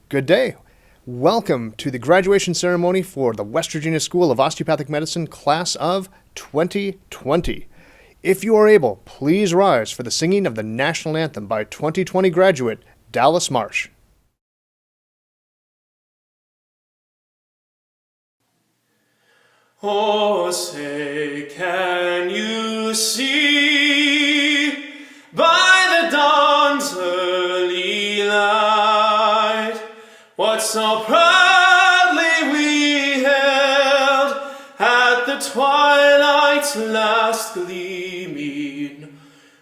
Good day. Welcome to the graduation ceremony for the West Virginia School of Osteopathic Medicine class of 2020. If you are able, please rise for the singing of the national anthem by 2020 graduate Dallas Marsh. Oh, say, can you see by the dawn's early light what so proudly we held at the twilight's last gleaming,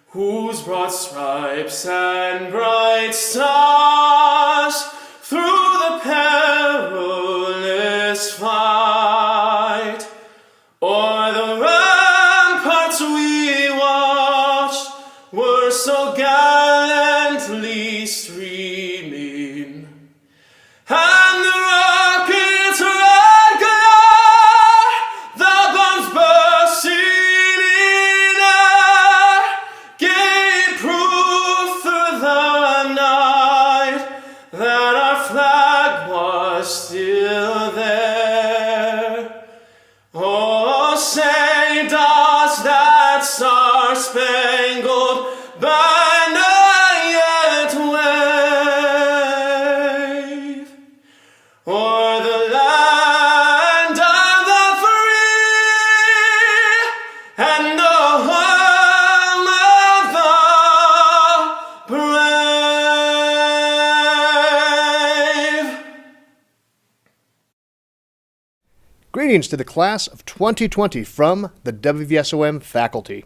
whose broad stripes and bright stars through the perilous fight o'er the ramparts we watched were so gallantly streaming, and the rocket's red glare, the bombs bursting in air, gave proof through the night that our flag was still there. Oh, say, does that star-spangled banner yet wave o'er the land of the free and the home of the brave? Greetings to the class of 2020 from the WVSOM faculty.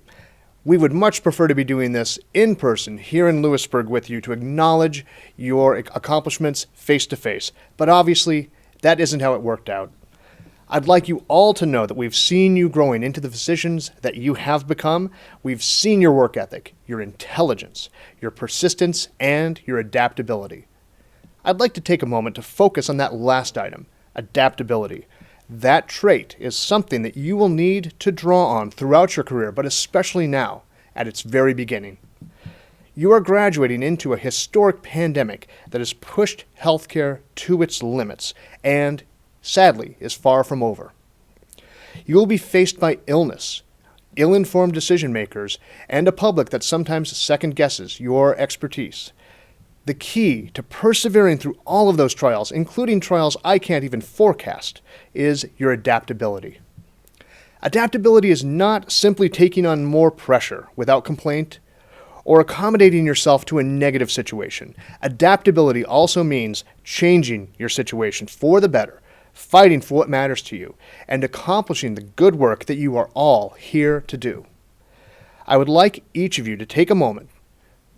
We would much prefer to be doing this in person here in Lewisburg with you to acknowledge your accomplishments face to face, but obviously that isn't how it worked out. I'd like you all to know that we've seen you growing into the physicians that you have become. We've seen your work ethic, your intelligence, your persistence, and your adaptability. I'd like to take a moment to focus on that last item, adaptability. That trait is something that you will need to draw on throughout your career, but especially now, at its very beginning. You are graduating into a historic pandemic that has pushed healthcare to its limits and, sadly, is far from over. You will be faced by illness, ill-informed decision makers, and a public that sometimes second-guesses your expertise. The key to persevering through all of those trials, including trials I can't even forecast, is your adaptability. Adaptability is not simply taking on more pressure without complaint or accommodating yourself to a negative situation. Adaptability also means changing your situation for the better, fighting for what matters to you, and accomplishing the good work that you are all here to do. I would like each of you to take a moment,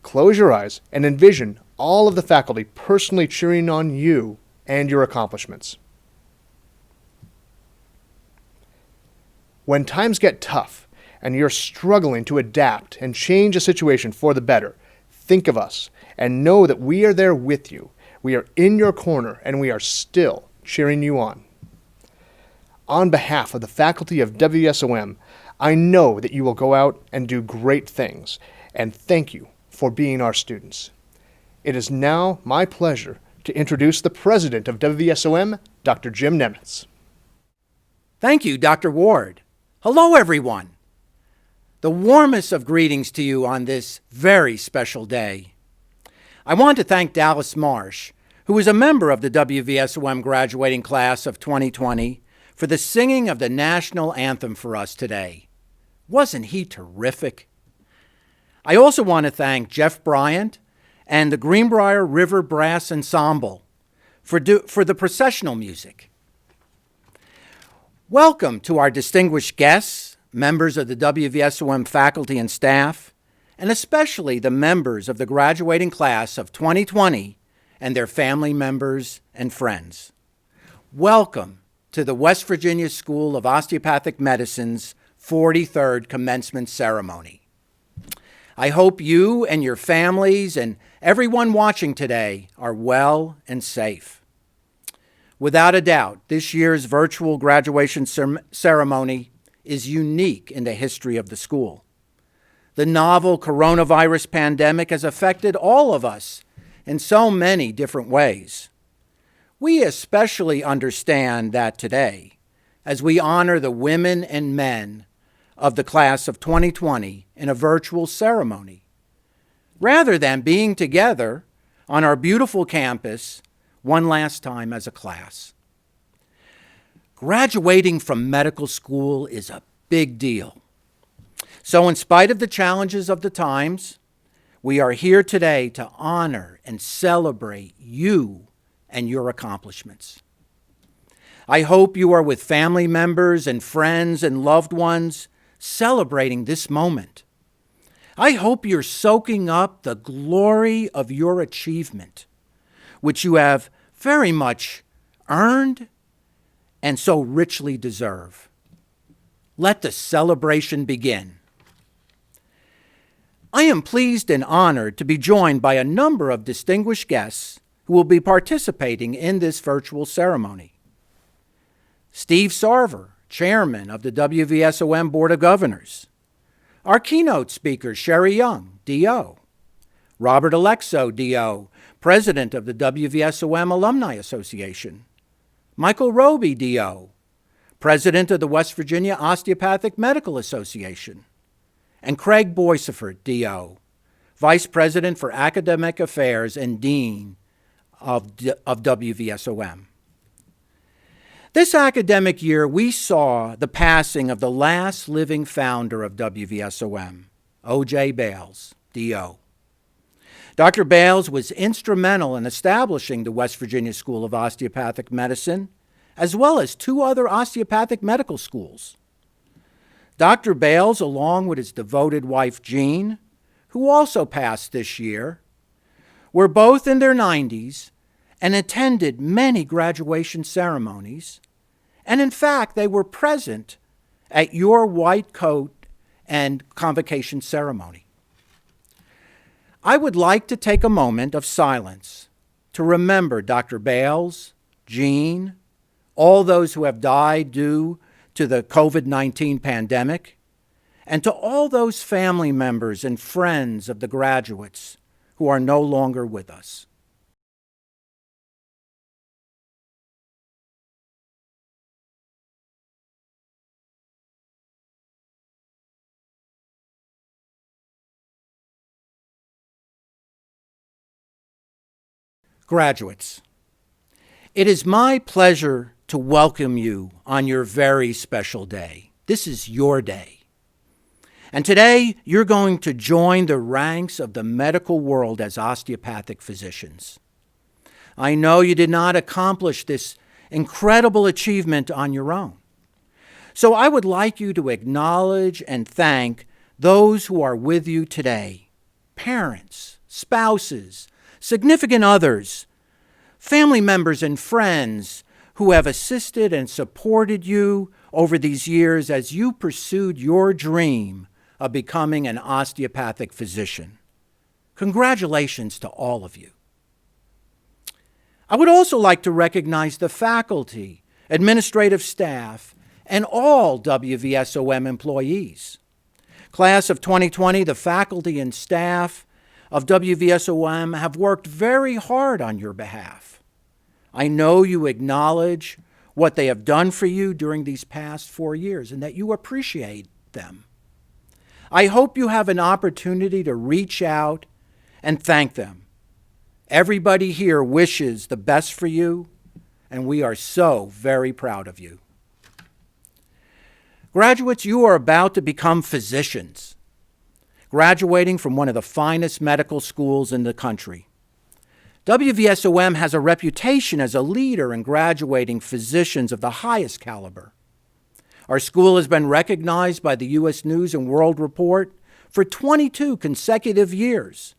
close your eyes, and envision all of the faculty personally cheering on you and your accomplishments. When times get tough and you're struggling to adapt and change a situation for the better, think of us and know that we are there with you. We are in your corner and we are still cheering you on. On behalf of the faculty of WVSOM, I know that you will go out and do great things, and thank you for being our students. It is now my pleasure to introduce the president of WVSOM, Dr. Jim Nemitz. Thank you, Dr. Ward. Hello, everyone. The warmest of greetings to you on this very special day. I want to thank Dallas Marsh, who is a member of the WVSOM graduating class of 2020, for the singing of the national anthem for us today. Wasn't he terrific? I also want to thank Jeff Bryant and the Greenbrier River Brass Ensemble for the processional music. Welcome to our distinguished guests, members of the WVSOM faculty and staff, and especially the members of the graduating class of 2020 and their family members and friends. Welcome to the West Virginia School of Osteopathic Medicine's 43rd commencement ceremony. I hope you and your families and everyone watching today are well and safe. Without a doubt, this year's virtual graduation ceremony is unique in the history of the school. The novel coronavirus pandemic has affected all of us in so many different ways. We especially understand that today, as we honor the women and men of the class of 2020 in a virtual ceremony, rather than being together on our beautiful campus one last time as a class. Graduating from medical school is a big deal. So in spite of the challenges of the times, we are here today to honor and celebrate you and your accomplishments. I hope you are with family members and friends and loved ones celebrating this moment. I hope you're soaking up the glory of your achievement, which you have very much earned and so richly deserve. Let the celebration begin. I am pleased and honored to be joined by a number of distinguished guests who will be participating in this virtual ceremony. Steve Sarver, Chairman of the WVSOM Board of Governors. Our keynote speaker, Sherry Young, DO. Robert Alexo, DO, President of the WVSOM Alumni Association. Michael Roby, DO, President of the West Virginia Osteopathic Medical Association. And Craig Boyceford, DO, Vice President for Academic Affairs and Dean of WVSOM. This academic year, we saw the passing of the last living founder of WVSOM, O.J. Bales, D.O. Dr. Bales was instrumental in establishing the West Virginia School of Osteopathic Medicine, as well as 2 other osteopathic medical schools. Dr. Bales, along with his devoted wife Jean, who also passed this year, were both in their 90s and attended many graduation ceremonies, and in fact, they were present at your white coat and convocation ceremony. I would like to take a moment of silence to remember Dr. Bales, Jean, all those who have died due to the COVID-19 pandemic, and to all those family members and friends of the graduates who are no longer with us. Graduates, it is my pleasure to welcome you on your very special day. This is your day. And today, you're going to join the ranks of the medical world as osteopathic physicians. I know you did not accomplish this incredible achievement on your own. So I would like you to acknowledge and thank those who are with you today: parents, spouses, significant others, family members and friends who have assisted and supported you over these years as you pursued your dream of becoming an osteopathic physician. Congratulations to all of you. I would also like to recognize the faculty, administrative staff, and all WVSOM employees. Class of 2020, the faculty and staff of WVSOM have worked very hard on your behalf. I know you acknowledge what they have done for you during these past 4 years and that you appreciate them. I hope you have an opportunity to reach out and thank them. Everybody here wishes the best for you, and we are so very proud of you. Graduates, you are about to become physicians, graduating from one of the finest medical schools in the country. WVSOM has a reputation as a leader in graduating physicians of the highest caliber. Our school has been recognized by the U.S. News and World Report for 22 consecutive years.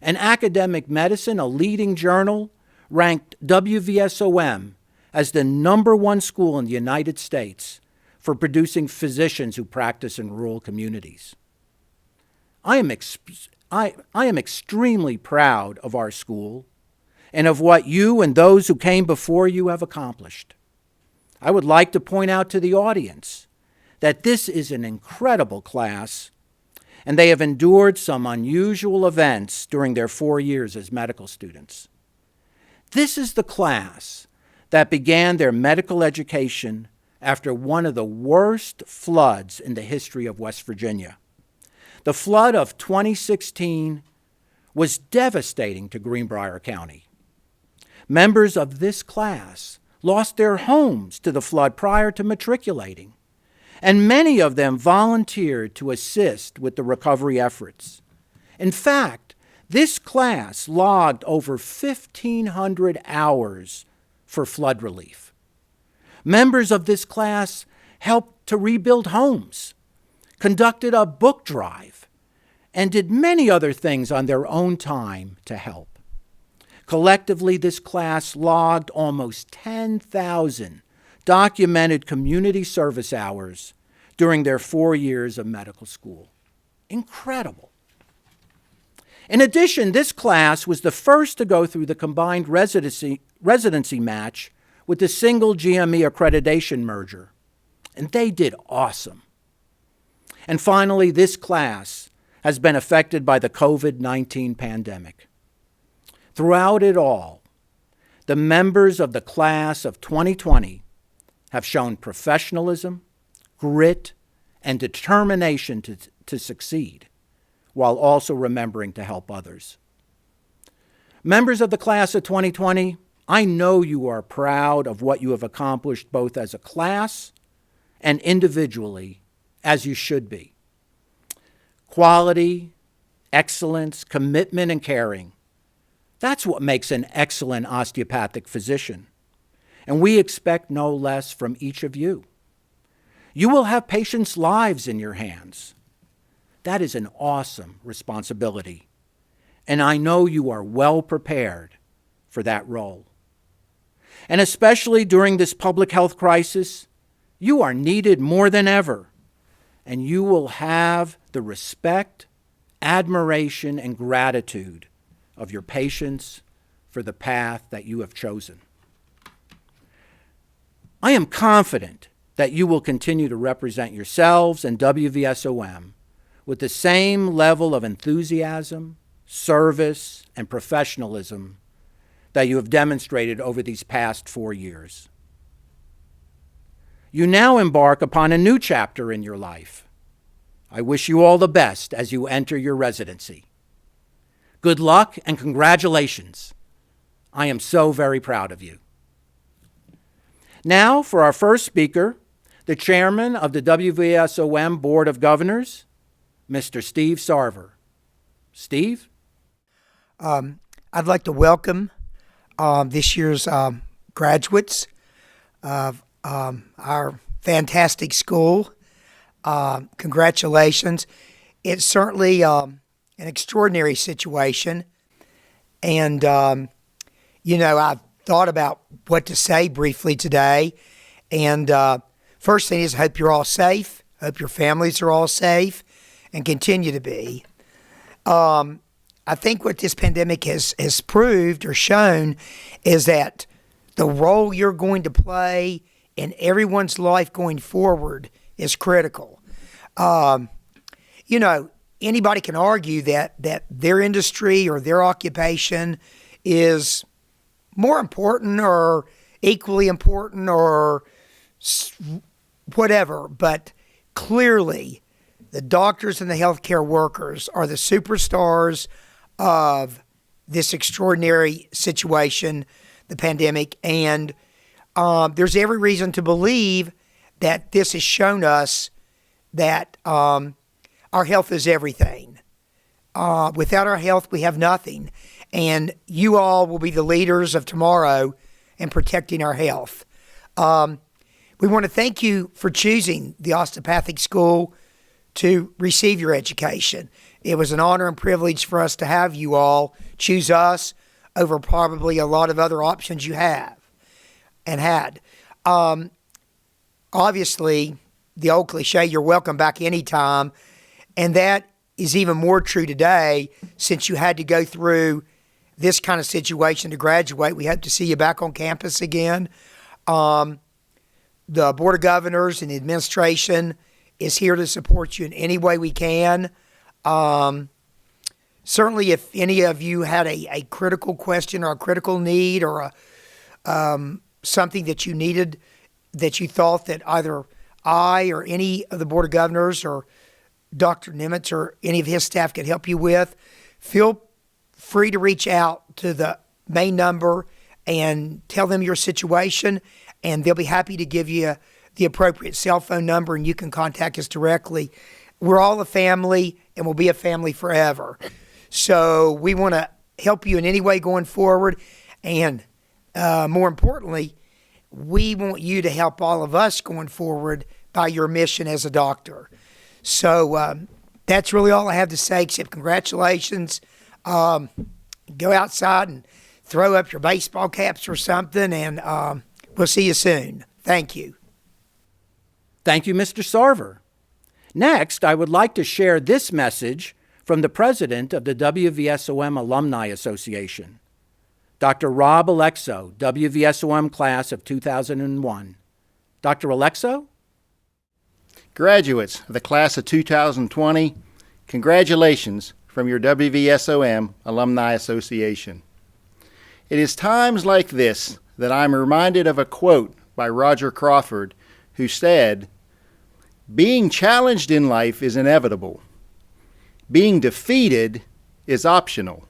And Academic Medicine, a leading journal, ranked WVSOM as the #1 school in the United States for producing physicians who practice in rural communities. I am extremely proud of our school and of what you and those who came before you have accomplished. I would like to point out to the audience that this is an incredible class, and they have endured some unusual events during their 4 years as medical students. This is the class that began their medical education after one of the worst floods in the history of West Virginia. The flood of 2016 was devastating to Greenbrier County. Members of this class lost their homes to the flood prior to matriculating, and many of them volunteered to assist with the recovery efforts. In fact, this class logged over 1,500 hours for flood relief. Members of this class helped to rebuild homes, conducted a book drive, and did many other things on their own time to help. Collectively, this class logged almost 10,000 documented community service hours during their 4 years of medical school. Incredible. In addition, this class was the first to go through the combined residency match with the single GME accreditation merger, and they did awesome. And finally, this class has been affected by the COVID-19 pandemic. Throughout it all, the members of the class of 2020 have shown professionalism, grit, and determination to succeed, while also remembering to help others. Members of the class of 2020, I know you are proud of what you have accomplished both as a class and individually, as you should be. Quality, excellence, commitment, and caring. That's what makes an excellent osteopathic physician. And we expect no less from each of you. You will have patients' lives in your hands. That is an awesome responsibility, and I know you are well prepared for that role. And especially during this public health crisis, you are needed more than ever, and you will have the respect, admiration, and gratitude of your patients for the path that you have chosen. I am confident that you will continue to represent yourselves and WVSOM with the same level of enthusiasm, service, and professionalism that you have demonstrated over these past 4 years. You now embark upon a new chapter in your life. I wish you all the best as you enter your residency. Good luck and congratulations. I am so very proud of you. Now, for our first speaker, the chairman of the WVSOM Board of Governors, Mr. Steve Sarver. Steve? I'd like to welcome this year's graduates of our fantastic school. Congratulations. It's certainly an extraordinary situation. And, I've thought about what to say briefly today. And first thing is, I hope you're all safe. I hope your families are all safe and continue to be. I think what this pandemic has proved or shown is that the role you're going to play in everyone's life going forward is critical. Anybody can argue that their industry or their occupation is more important or equally important or whatever, but clearly the doctors and the healthcare workers are the superstars of this extraordinary situation, the pandemic, and there's every reason to believe that this has shown us that our health is everything. Without our health, we have nothing, and you all will be the leaders of tomorrow in protecting our health. We want to thank you for choosing the Osteopathic School to receive your education. It was an honor and privilege for us to have you all choose us over probably a lot of other options you have and had. Obviously, the old cliche, you're welcome back anytime, and that is even more true today since you had to go through this kind of situation to graduate. We hope to see you back on campus again. The Board of Governors and the administration is here to support you in any way we can. Certainly, if any of you had a critical question or a critical need or something that you needed, that you thought that either I or any of the Board of Governors or Dr. Nimitz or any of his staff could help you with, feel free to reach out to the main number and tell them your situation, and they'll be happy to give you the appropriate cell phone number, and you can contact us directly. We're all a family, and we'll be a family forever. So we want to help you in any way going forward, and more importantly, we want you to help all of us going forward by your mission as a doctor. So that's really all I have to say, except congratulations. Go outside and throw up your baseball caps or something, and we'll see you soon. Thank you. Thank you, Mr. Sarver. Next, I would like to share this message from the president of the WVSOM Alumni Association, Dr. Rob Alexo, WVSOM class of 2001. Dr. Alexo? Graduates of the class of 2020, congratulations from your WVSOM Alumni Association. It is times like this that I'm reminded of a quote by Roger Crawford, who said, "Being challenged in life is inevitable. Being defeated is optional."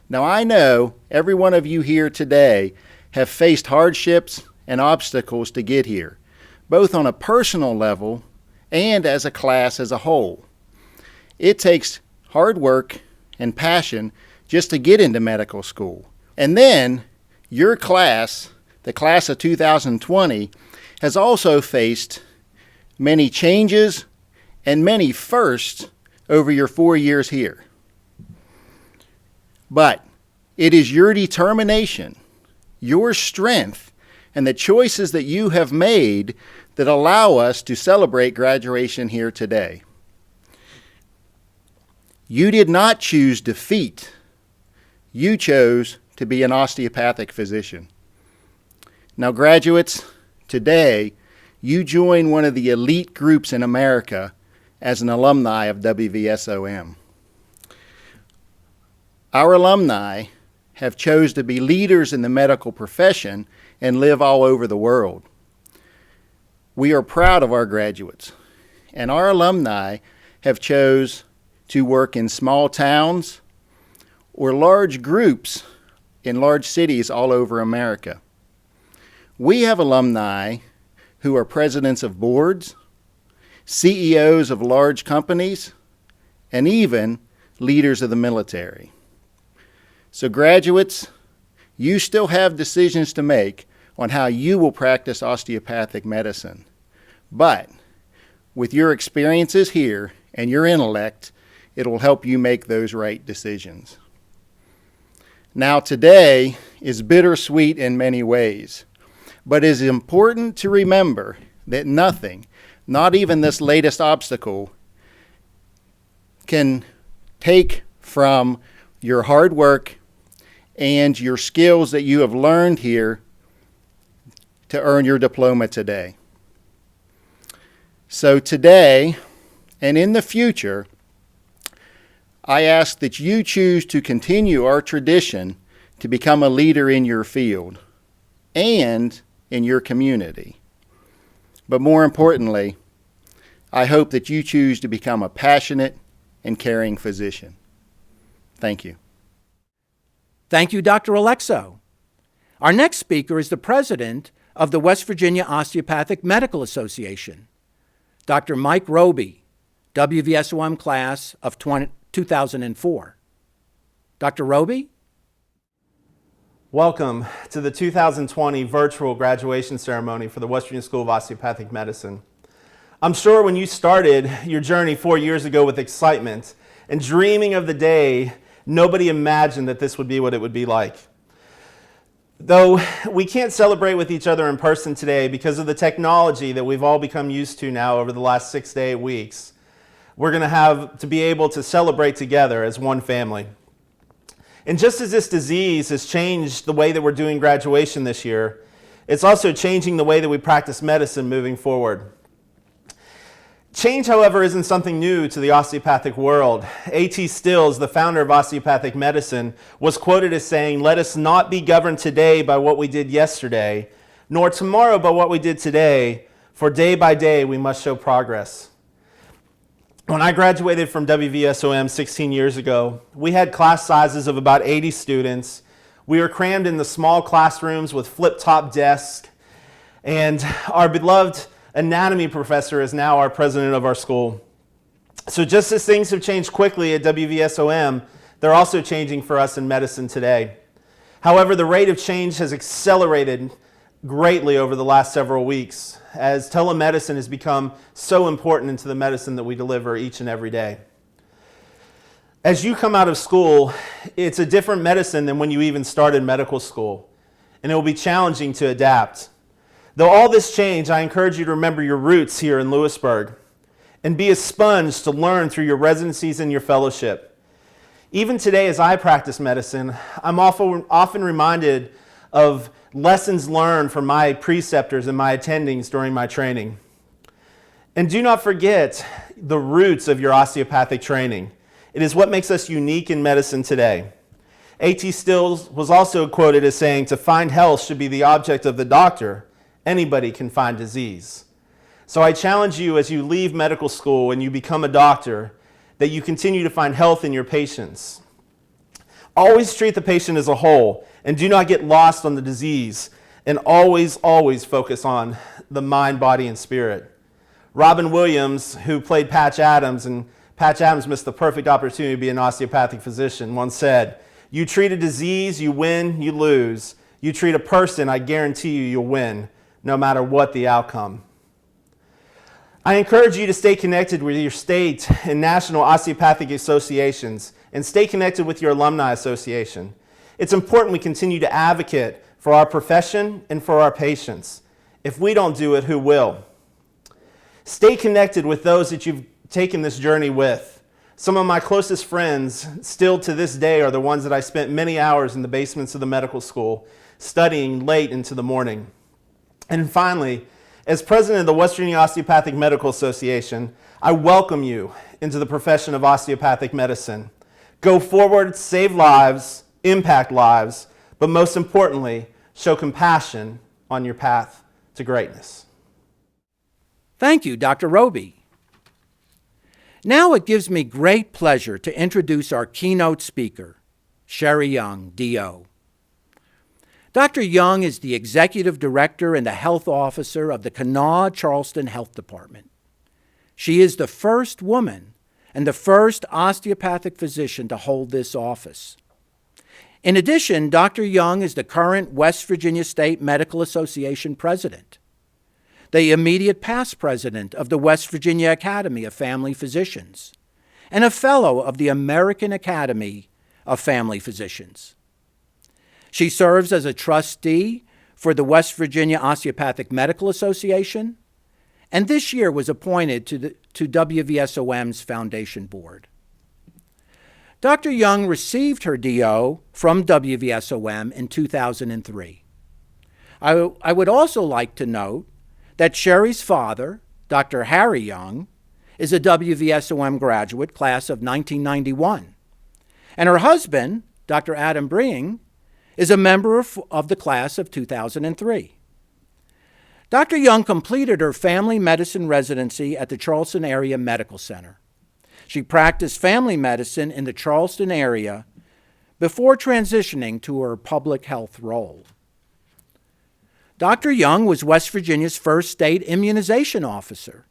Now, I know every one of you here today have faced hardships and obstacles to get here, both on a personal level and as a class as a whole. It takes hard work and passion just to get into medical school. And then your class, the class of 2020, has also faced many changes, and many firsts over your 4 years here. But it is your determination, your strength, and the choices that you have made that allow us to celebrate graduation here today. You did not choose defeat. You chose to be an osteopathic physician. Now, graduates, today you join one of the elite groups in America as an alumni of WVSOM. Our alumni have chose to be leaders in the medical profession and live all over the world. We are proud of our graduates, and our alumni have chose to work in small towns or large groups in large cities all over America. We have alumni who are presidents of boards, CEOs of large companies, and even leaders of the military. So graduates, you still have decisions to make on how you will practice osteopathic medicine. But with your experiences here and your intellect, it will help you make those right decisions. Now, today is bittersweet in many ways, but it is important to remember that nothing, not even this latest obstacle, can take from your hard work and your skills that you have learned here to earn your diploma today. So today and in the future, I ask that you choose to continue our tradition to become a leader in your field and in your community. But more importantly, I hope that you choose to become a passionate and caring physician. Thank you. Thank you, Dr. Alexo. Our next speaker is the president of the West Virginia Osteopathic Medical Association, Dr. Mike Roby, WVSOM class of 2004. Dr. Roby? Welcome to the 2020 virtual graduation ceremony for the West Virginia School of Osteopathic Medicine. I'm sure when you started your journey 4 years ago with excitement and dreaming of the day, nobody imagined that this would be what it would be like. Though we can't celebrate with each other in person today because of the technology that we've all become used to now over the last 6 to 8 weeks, we're going to have to be able to celebrate together as one family. And just as this disease has changed the way that we're doing graduation this year, it's also changing the way that we practice medicine moving forward. Change, however, isn't something new to the osteopathic world. A.T. Stills, the founder of osteopathic medicine, was quoted as saying, "Let us not be governed today by what we did yesterday, nor tomorrow by what we did today, for day by day we must show progress." When I graduated from WVSOM 16 years ago, we had class sizes of about 80 students. We were crammed in the small classrooms with flip-top desks, and our beloved anatomy professor is now our president of our school. So just as things have changed quickly at WVSOM, they're also changing for us in medicine today. However, the rate of change has accelerated greatly over the last several weeks as telemedicine has become so important into the medicine that we deliver each and every day. As you come out of school, it's a different medicine than when you even started medical school, and it will be challenging to adapt. Though all this change, I encourage you to remember your roots here in Lewisburg and be a sponge to learn through your residencies and your fellowship. Even today, as I practice medicine, I'm often reminded of lessons learned from my preceptors and my attendings during my training. And do not forget the roots of your osteopathic training. It is what makes us unique in medicine today. A.T. Stills was also quoted as saying, "To find health should be the object of the doctor. Anybody can find disease." So I challenge you as you leave medical school and you become a doctor, that you continue to find health in your patients. Always treat the patient as a whole and do not get lost on the disease, and always focus on the mind, body, and spirit. Robin Williams, who played Patch Adams, and Patch Adams missed the perfect opportunity to be an osteopathic physician, once said, "You treat a disease, you win, you lose. You treat a person, I guarantee you'll win, no matter what the outcome." I encourage you to stay connected with your state and national osteopathic associations and stay connected with your alumni association. It's important we continue to advocate for our profession and for our patients. If we don't do it, who will? Stay connected with those that you've taken this journey with. Some of my closest friends still to this day are the ones that I spent many hours in the basements of the medical school studying late into the morning. And finally, as president of the West Virginia Osteopathic Medical Association, I welcome you into the profession of osteopathic medicine. Go forward, save lives, impact lives, but most importantly, show compassion on your path to greatness. Thank you, Dr. Roby. Now it gives me great pleasure to introduce our keynote speaker, Sherry Young, DO. Dr. Young is the Executive Director and the Health Officer of the Kanawha Charleston Health Department. She is the first woman and the first osteopathic physician to hold this office. In addition, Dr. Young is the current West Virginia State Medical Association President, the immediate past president of the West Virginia Academy of Family Physicians, and a fellow of the American Academy of Family Physicians. She serves as a trustee for the West Virginia Osteopathic Medical Association, and this year was appointed to WVSOM's Foundation Board. Dr. Young received her DO from WVSOM in 2003. I would also like to note that Sherry's father, Dr. Harry Young, is a WVSOM graduate, class of 1991, and her husband, Dr. Adam Bring, is a member of the class of 2003. Dr. Young completed her family medicine residency at the Charleston Area Medical Center. She practiced family medicine in the Charleston area before transitioning to her public health role. Dr. Young was West Virginia's first state immunization officer.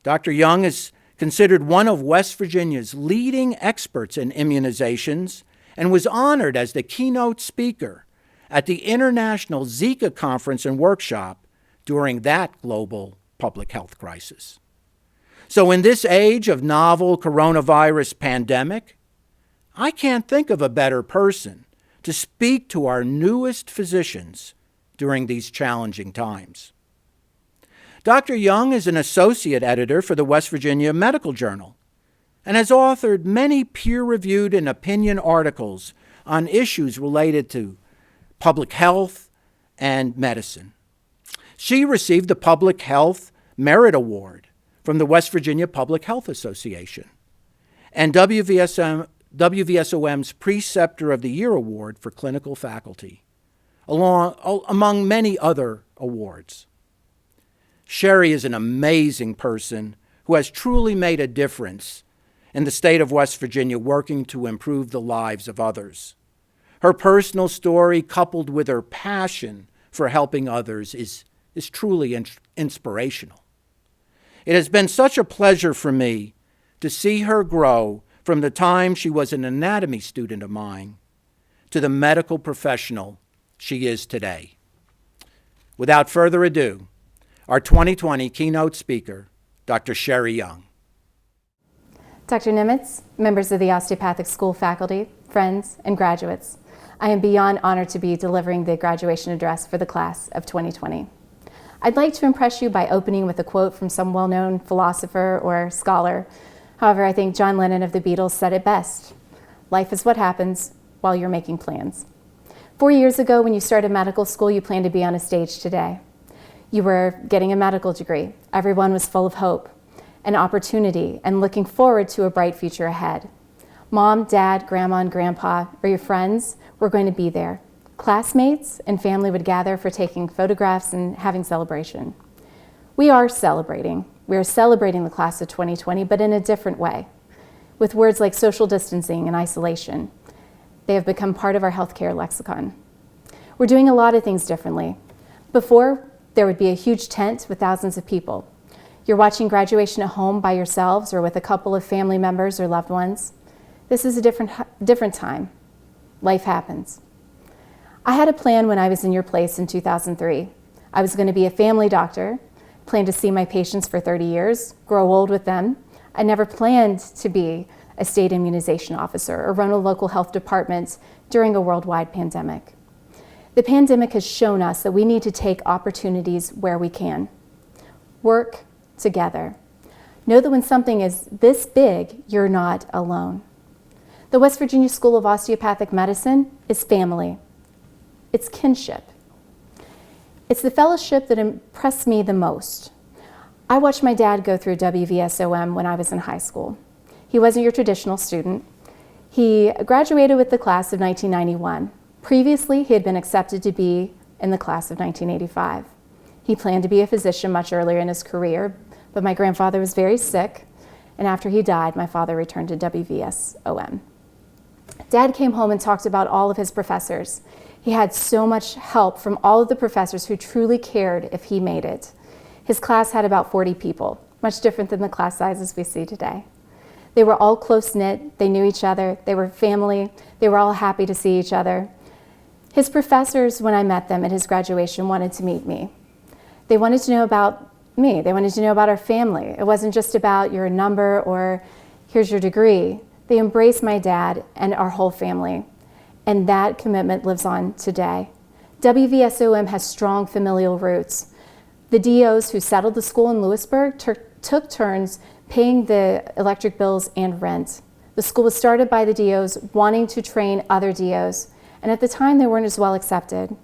Dr. Young is considered one of West Virginia's leading experts in immunizations and was honored as the keynote speaker at the International Zika Conference and Workshop during that global public health crisis. So in this age of novel coronavirus pandemic, I can't think of a better person to speak to our newest physicians during these challenging times. Dr. Young is an associate editor for the West Virginia Medical Journal and has authored many peer-reviewed and opinion articles on issues related to public health and medicine. She received the Public Health Merit Award from the West Virginia Public Health Association and WVSOM's Preceptor of the Year Award for Clinical Faculty, among many other awards. Sherry is an amazing person who has truly made a difference in the state of West Virginia, working to improve the lives of others. Her personal story, coupled with her passion for helping others, is truly inspirational. It has been such a pleasure for me to see her grow from the time she was an anatomy student of mine to the medical professional she is today. Without further ado, our 2020 keynote speaker, Dr. Sherry Young. Dr. Nimitz, members of the Osteopathic School faculty, friends, and graduates, I am beyond honored to be delivering the graduation address for the class of 2020. I'd like to impress you by opening with a quote from some well-known philosopher or scholar. However, I think John Lennon of the Beatles said it best: life is what happens while you're making plans. 4 years ago, when you started medical school, you planned to be on a stage today. You were getting a medical degree. Everyone was full of hope and opportunity and looking forward to a bright future ahead. Mom, dad, grandma, and grandpa, or your friends were going to be there. Classmates and family would gather for taking photographs and having celebration. We are celebrating. We are celebrating the class of 2020, but in a different way, with words like social distancing and isolation. They have become part of our healthcare lexicon. We're doing a lot of things differently. Before, there would be a huge tent with thousands of people. You're watching graduation at home by yourselves or with a couple of family members or loved ones. This is a different time. Life happens. I had a plan when I was in your place in 2003. I was going to be a family doctor, plan to see my patients for 30 years, grow old with them. I never planned to be a state immunization officer or run a local health department during a worldwide pandemic. The pandemic has shown us that we need to take opportunities where we can. Work together. Know that when something is this big, you're not alone. The West Virginia School of Osteopathic Medicine is family. It's kinship. It's the fellowship that impressed me the most. I watched my dad go through WVSOM when I was in high school. He wasn't your traditional student. He graduated with the class of 1991. Previously, he had been accepted to be in the class of 1985. He planned to be a physician much earlier in his career, but my grandfather was very sick, and after he died, my father returned to WVSOM. Dad came home and talked about all of his professors. He had so much help from all of the professors who truly cared if he made it. His class had about 40 people, much different than the class sizes we see today. They were all close-knit, they knew each other, they were family, they were all happy to see each other. His professors, when I met them at his graduation, wanted to meet me. They wanted to know about me, they wanted to know about our family. It wasn't just about your number or here's your degree. They embraced my dad and our whole family, and that commitment lives on today. WVSOM has strong familial roots. The DOs who settled the school in Lewisburg took turns paying the electric bills and rent. The school was started by the DOs wanting to train other DOs, and at the time they weren't as well accepted.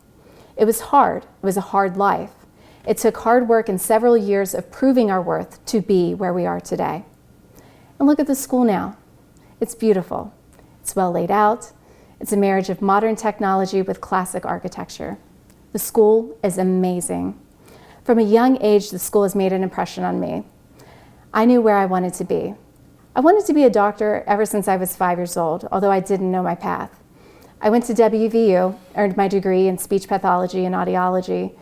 It was hard. It was a hard life. It took hard work and several years of proving our worth to be where we are today. And look at the school now. It's beautiful. It's well laid out. It's a marriage of modern technology with classic architecture. The school is amazing. From a young age, the school has made an impression on me. I knew where I wanted to be. I wanted to be a doctor ever since I was 5 years old, although I didn't know my path. I went to WVU, earned my degree in speech pathology and audiology,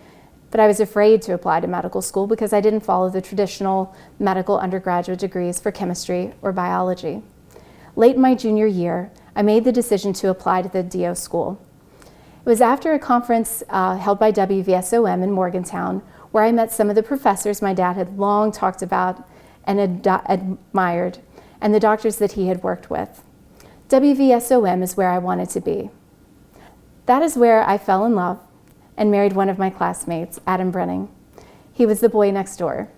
but I was afraid to apply to medical school because I didn't follow the traditional medical undergraduate degrees for chemistry or biology. Late in my junior year, I made the decision to apply to the DO school. It was after a conference held by WVSOM in Morgantown where I met some of the professors my dad had long talked about and admired, and the doctors that he had worked with. WVSOM is where I wanted to be. That is where I fell in love and married one of my classmates, Adam Brenning. He was the boy next door.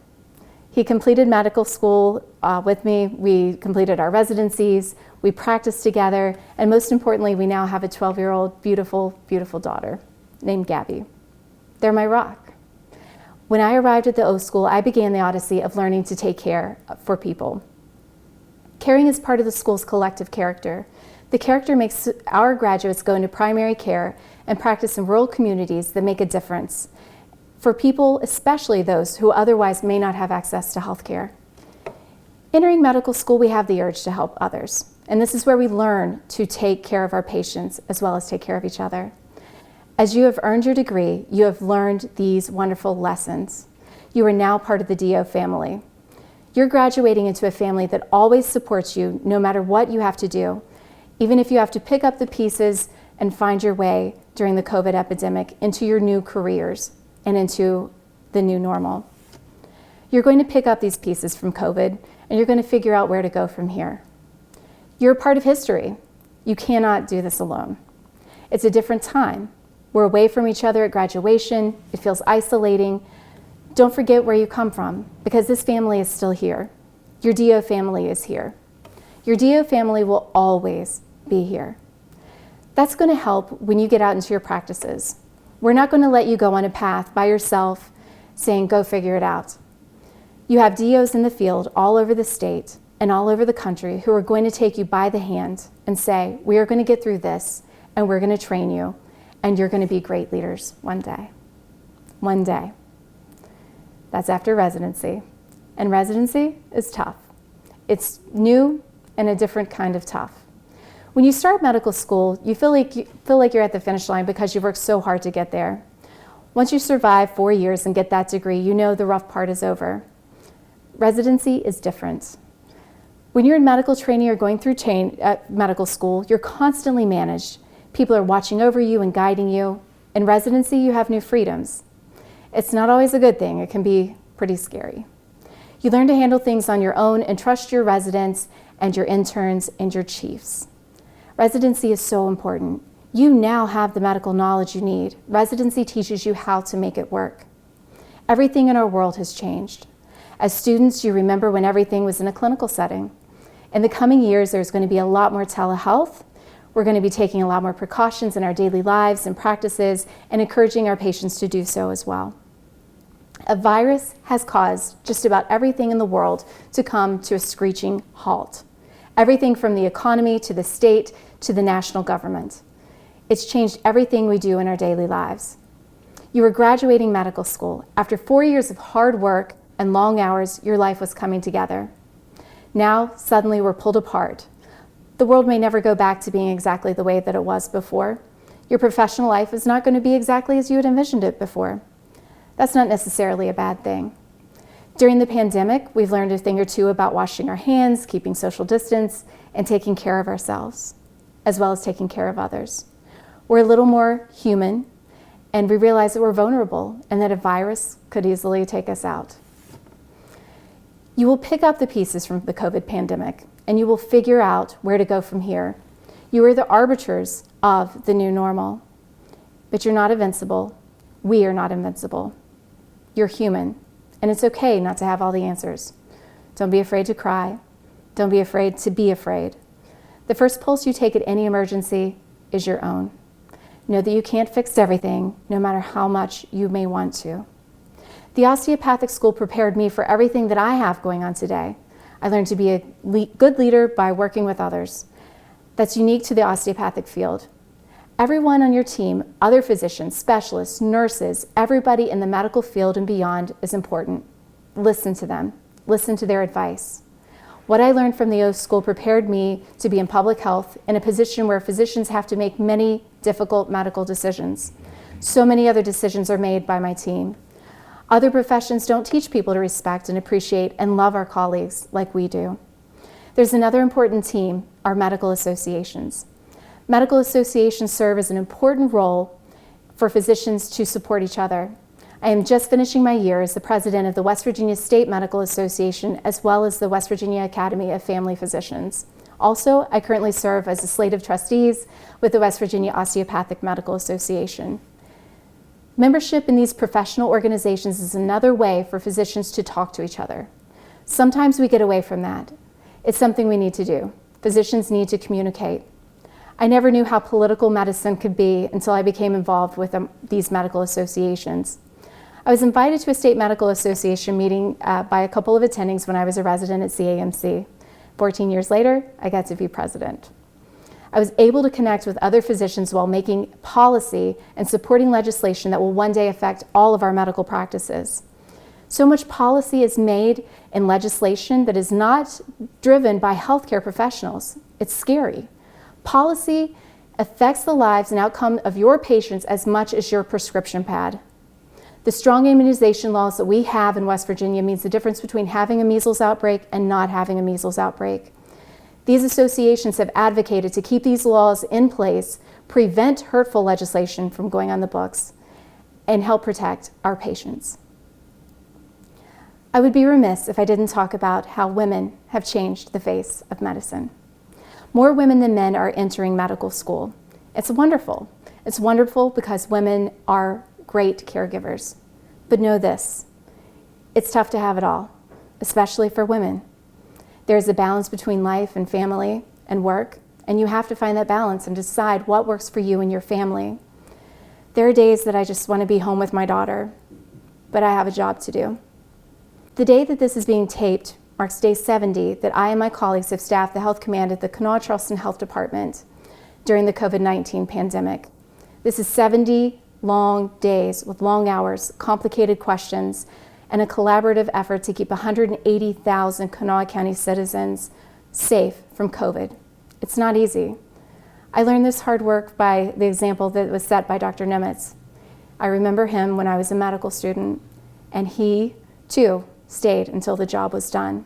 He completed medical school with me. We completed our residencies. We practiced together. And most importantly, we now have a 12-year-old beautiful, beautiful daughter named Gabby. They're my rock. When I arrived at the O School, I began the odyssey of learning to take care for people. Caring is part of the school's collective character. The character makes our graduates go into primary care and practice in rural communities that make a difference for people, especially those who otherwise may not have access to health care. Entering medical school, we have the urge to help others, and this is where we learn to take care of our patients as well as take care of each other. As you have earned your degree, you have learned these wonderful lessons. You are now part of the DO family. You're graduating into a family that always supports you no matter what you have to do, even if you have to pick up the pieces and find your way during the COVID epidemic into your new careers and into the new normal. You're going to pick up these pieces from COVID and you're going to figure out where to go from here. You're a part of history. You cannot do this alone. It's a different time. We're away from each other at graduation. It feels isolating. Don't forget where you come from, because this family is still here. Your DO family is here. Your DO family will always be here. That's going to help when you get out into your practices. We're not going to let you go on a path by yourself saying, go figure it out. You have DOs in the field all over the state and all over the country who are going to take you by the hand and say, we are going to get through this and we're going to train you and you're going to be great leaders one day. One day. That's after residency. And residency is tough. It's new and a different kind of tough. When you start medical school, you feel like you're at the finish line because you worked so hard to get there. Once you survive 4 years and get that degree, you know the rough part is over. Residency is different. When you're in medical training or going through medical school, you're constantly managed. People are watching over you and guiding you. In residency, you have new freedoms. It's not always a good thing. It can be pretty scary. You learn to handle things on your own and trust your residents and your interns and your chiefs. Residency is so important. You now have the medical knowledge you need. Residency teaches you how to make it work. Everything in our world has changed. As students, you remember when everything was in a clinical setting. In the coming years, there's going to be a lot more telehealth. We're going to be taking a lot more precautions in our daily lives and practices and encouraging our patients to do so as well. A virus has caused just about everything in the world to come to a screeching halt. Everything from the economy to the state to the national government. It's changed everything we do in our daily lives. You were graduating medical school. After 4 years of hard work and long hours, your life was coming together. Now, suddenly we're pulled apart. The world may never go back to being exactly the way that it was before. Your professional life is not going to be exactly as you had envisioned it before. That's not necessarily a bad thing. During the pandemic, we've learned a thing or two about washing our hands, keeping social distance, and taking care of ourselves, as well as taking care of others. We're a little more human, and we realize that we're vulnerable and that a virus could easily take us out. You will pick up the pieces from the COVID pandemic, and you will figure out where to go from here. You are the arbiters of the new normal. But you're not invincible. We are not invincible. You're human, and it's okay not to have all the answers. Don't be afraid to cry. Don't be afraid to be afraid. The first pulse you take at any emergency is your own. Know that you can't fix everything, no matter how much you may want to. The osteopathic school prepared me for everything that I have going on today. I learned to be a good leader by working with others. That's unique to the osteopathic field. Everyone on your team, other physicians, specialists, nurses, everybody in the medical field and beyond is important. Listen to them. Listen to their advice. What I learned from the O school prepared me to be in public health in a position where physicians have to make many difficult medical decisions. So many other decisions are made by my team. Other professions don't teach people to respect and appreciate and love our colleagues like we do. There's another important team, our medical associations. Medical associations serve as an important role for physicians to support each other. I am just finishing my year as the president of the West Virginia State Medical Association, as well as the West Virginia Academy of Family Physicians. Also, I currently serve as a slate of trustees with the West Virginia Osteopathic Medical Association. Membership in these professional organizations is another way for physicians to talk to each other. Sometimes we get away from that. It's something we need to do. Physicians need to communicate. I never knew how political medicine could be until I became involved with these medical associations. I was invited to a state medical association meeting by a couple of attendings when I was a resident at CAMC. 14 years later, I got to be president. I was able to connect with other physicians while making policy and supporting legislation that will one day affect all of our medical practices. So much policy is made in legislation that is not driven by healthcare professionals. It's scary. Policy affects the lives and outcome of your patients as much as your prescription pad. The strong immunization laws that we have in West Virginia means the difference between having a measles outbreak and not having a measles outbreak. These associations have advocated to keep these laws in place, prevent hurtful legislation from going on the books, and help protect our patients. I would be remiss if I didn't talk about how women have changed the face of medicine. More women than men are entering medical school. It's wonderful. It's wonderful because women are great caregivers. But know this, it's tough to have it all, especially for women. There's a balance between life and family and work, and you have to find that balance and decide what works for you and your family. There are days that I just want to be home with my daughter, but I have a job to do. The day that this is being taped marks day 70 that I and my colleagues have staffed the health command at the Kanawha Charleston Health Department during the COVID-19 pandemic. This is 70 long days with long hours, complicated questions, and a collaborative effort to keep 180,000 Kanawha County citizens safe from COVID. It's not easy. I learned this hard work by the example that was set by Dr. Nimitz. I remember him when I was a medical student, and he, too, stayed until the job was done.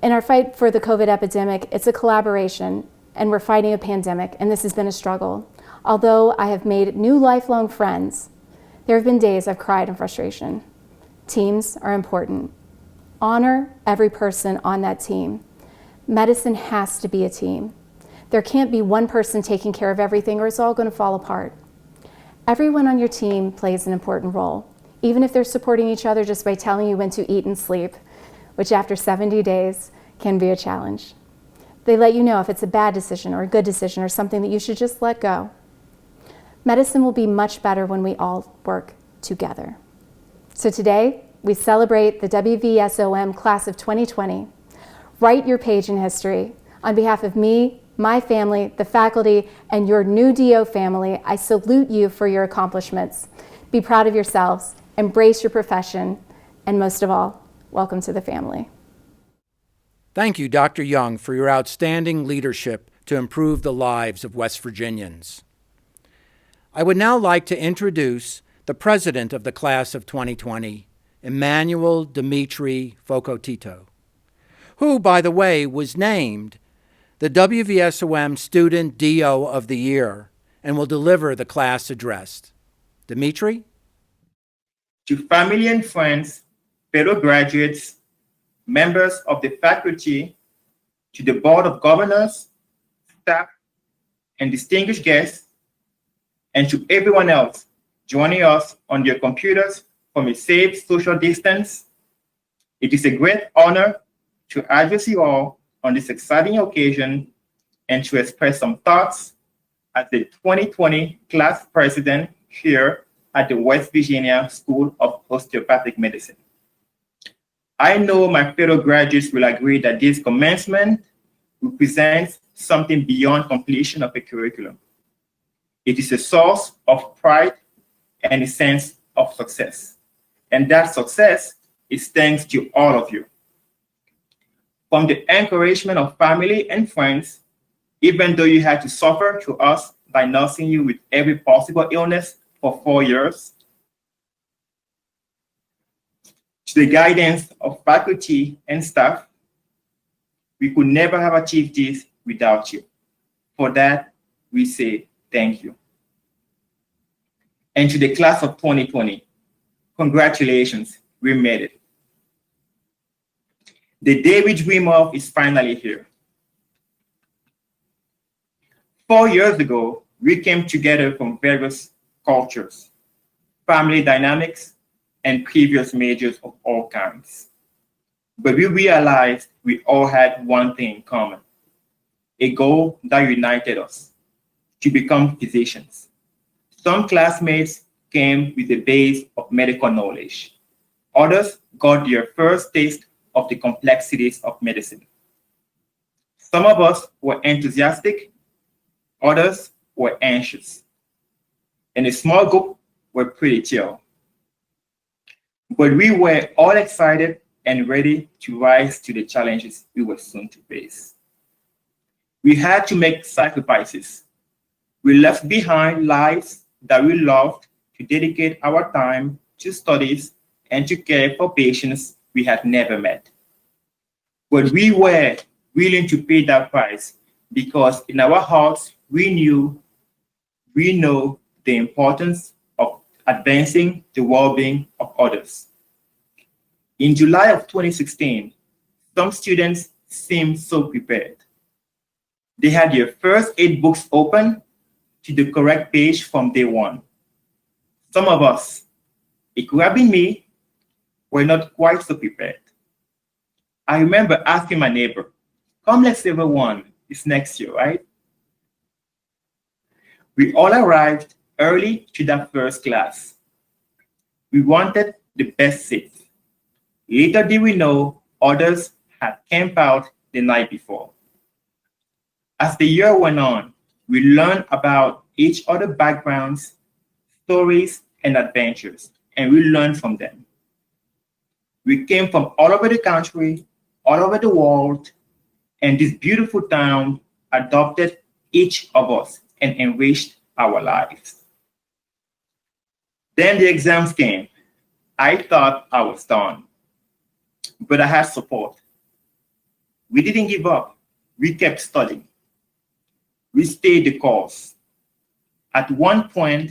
In our fight for the COVID epidemic, it's a collaboration, and we're fighting a pandemic, and this has been a struggle. Although I have made new lifelong friends, there have been days I've cried in frustration. Teams are important. Honor every person on that team. Medicine has to be a team. There can't be one person taking care of everything or it's all going to fall apart. Everyone on your team plays an important role, even if they're supporting each other just by telling you when to eat and sleep, which after 70 days can be a challenge. They let you know if it's a bad decision or a good decision or something that you should just let go. Medicine will be much better when we all work together. So today, we celebrate the WVSOM class of 2020. Write your page in history. On behalf of me, my family, the faculty, and your new DO family, I salute you for your accomplishments. Be proud of yourselves, embrace your profession, and most of all, welcome to the family. Thank you, Dr. Young, for your outstanding leadership to improve the lives of West Virginians. I would now like to introduce the president of the class of 2020, Emmanuel Dimitri Focotito, who, by the way, was named the WVSOM Student DO of the Year and will deliver the class address. Dimitri? To family and friends, fellow graduates, members of the faculty, to the Board of Governors, staff, and distinguished guests, and to everyone else joining us on your computers from a safe social distance, it is a great honor to address you all on this exciting occasion and to express some thoughts as the 2020 class president here at the West Virginia School of Osteopathic Medicine. I know my fellow graduates will agree that this commencement represents something beyond completion of a curriculum. It is a source of pride and a sense of success. And that success is thanks to all of you. From the encouragement of family and friends, even though you had to suffer through us by nursing you with every possible illness for 4 years, to the guidance of faculty and staff, we could never have achieved this without you. For that, we say thank you. And to the class of 2020, congratulations, we made it. The day we dream of is finally here. 4 years ago, we came together from various cultures, family dynamics, and previous majors of all kinds. But we realized we all had one thing in common, a goal that united us, to become physicians. Some classmates came with a base of medical knowledge. Others got their first taste of the complexities of medicine. Some of us were enthusiastic, others were anxious, and a small group were pretty chill. But we were all excited and ready to rise to the challenges we were soon to face. We had to make sacrifices. We left behind lives that we loved to dedicate our time to studies and to care for patients we had never met. But we were willing to pay that price because in our hearts, we know the importance of advancing the well-being of others. In July of 2016, some students seemed so prepared. They had their first 8 books open to the correct page from day one. Some of us, it could have been me, were not quite so prepared. I remember asking my neighbor, come let's level 1, it's next year, right? We all arrived early to that first class. We wanted the best seats. Little did we know others had camped out the night before. As the year went on, we learned about each other's backgrounds, stories, and adventures, and we learned from them. We came from all over the country, all over the world, and this beautiful town adopted each of us and enriched our lives. Then the exams came. I thought I was done, but I had support. We didn't give up. We kept studying. We stayed the course. At one point,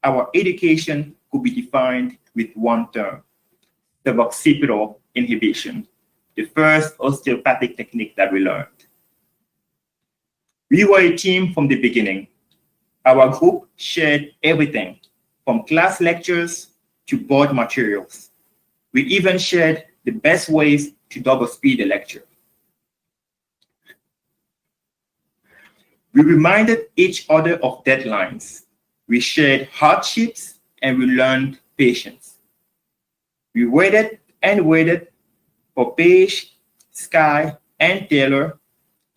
our education could be defined with one term: the occipital inhibition, the first osteopathic technique that we learned. We were a team from the beginning. Our group shared everything from class lectures to board materials. We even shared the best ways to double speed a lecture. We reminded each other of deadlines. We shared hardships and we learned patience. We waited and waited for Paige, Sky, and Taylor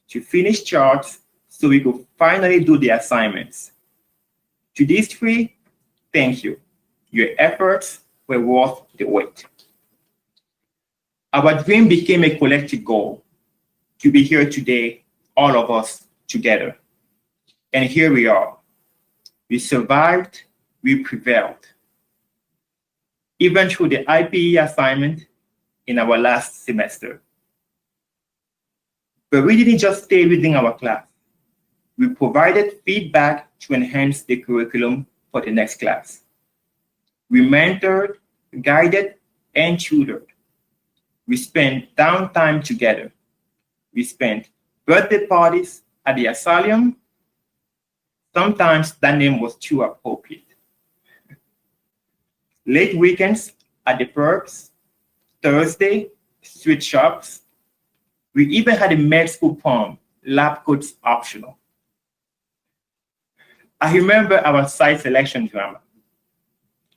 to finish charts so we could finally do the assignments. To these three, thank you. Your efforts were worth the wait. Our dream became a collective goal to be here today, all of us together. And here we are. We survived, we prevailed. Even through the IPE assignment in our last semester. But we didn't just stay within our class. We provided feedback to enhance the curriculum for the next class. We mentored, guided, and tutored. We spent downtime together. We spent birthday parties at the asylum. Sometimes that name was too appropriate. Late weekends at the pubs, Thursday, street shops. We even had a med school prom, lab coats optional. I remember our site selection drama.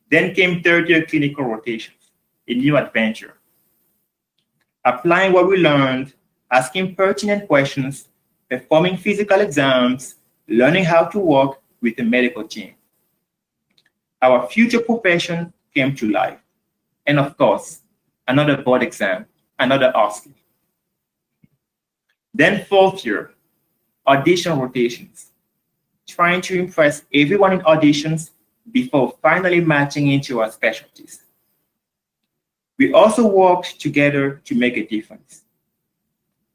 Then came third-year clinical rotations, a new adventure. Applying what we learned, asking pertinent questions, performing physical exams, learning how to work with a medical team. Our future profession came to life. And of course, another board exam, another Oscar. Then fourth year, audition rotations, trying to impress everyone in auditions before finally matching into our specialties. We also worked together to make a difference.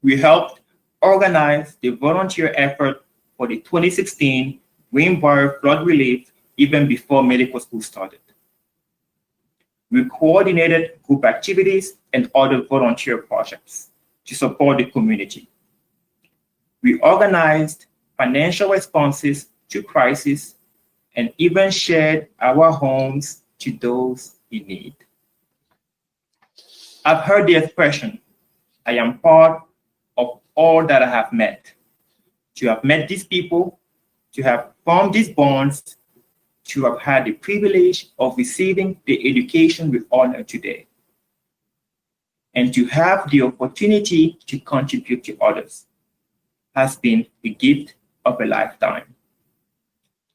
We helped organize the volunteer effort for the 2016 Greenbrier flood relief even before medical school started. We coordinated group activities and other volunteer projects to support the community. We organized financial responses to crisis and even shared our homes to those in need. I've heard the expression, I am part of all that I have met. To have met these people, to have formed these bonds, to have had the privilege of receiving the education we honor today, and to have the opportunity to contribute to others has been a gift of a lifetime.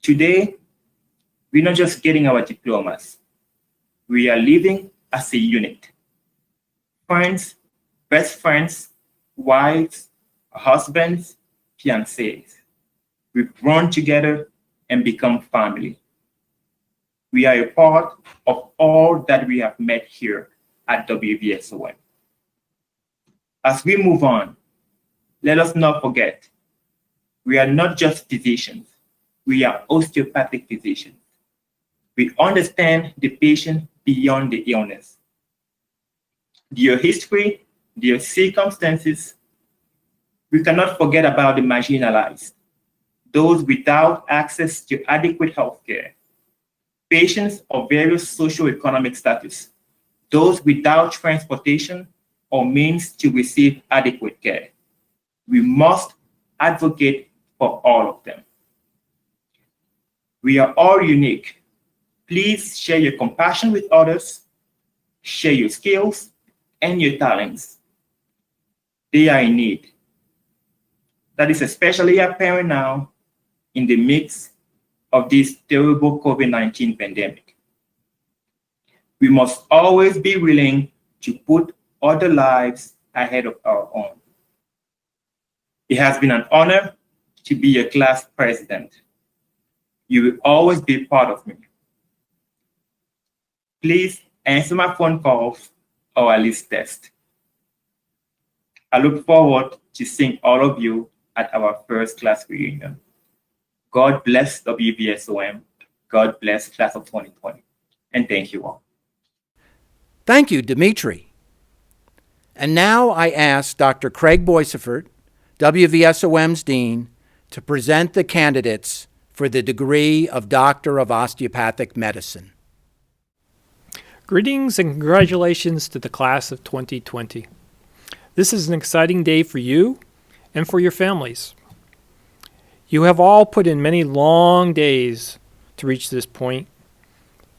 Today, we're not just getting our diplomas. We are living as a unit. Friends, best friends, wives, husbands, fiancés. We've grown together and become family. We are a part of all that we have met here at WVSOM. As we move on, let us not forget, we are not just physicians, we are osteopathic physicians. We understand the patient beyond the illness. Their history, their circumstances. We cannot forget about the marginalized, those without access to adequate health care, patients of various socioeconomic status, those without transportation or means to receive adequate care. We must advocate for all of them. We are all unique. Please share your compassion with others, share your skills and your talents. They are in need. That is especially apparent now in the midst of this terrible COVID-19 pandemic. We must always be willing to put other lives ahead of our own. It has been an honor to be your class president. You will always be part of me. Please answer my phone calls or at least test. I look forward to seeing all of you at our first class reunion. God bless WVSOM. God bless class of 2020. And thank you all. Thank you, Dimitri. And now I ask Dr. Craig Boisifert, WVSOM's Dean, to present the candidates for the degree of Doctor of Osteopathic Medicine. Greetings and congratulations to the class of 2020. This is an exciting day for you and for your families. You have all put in many long days to reach this point.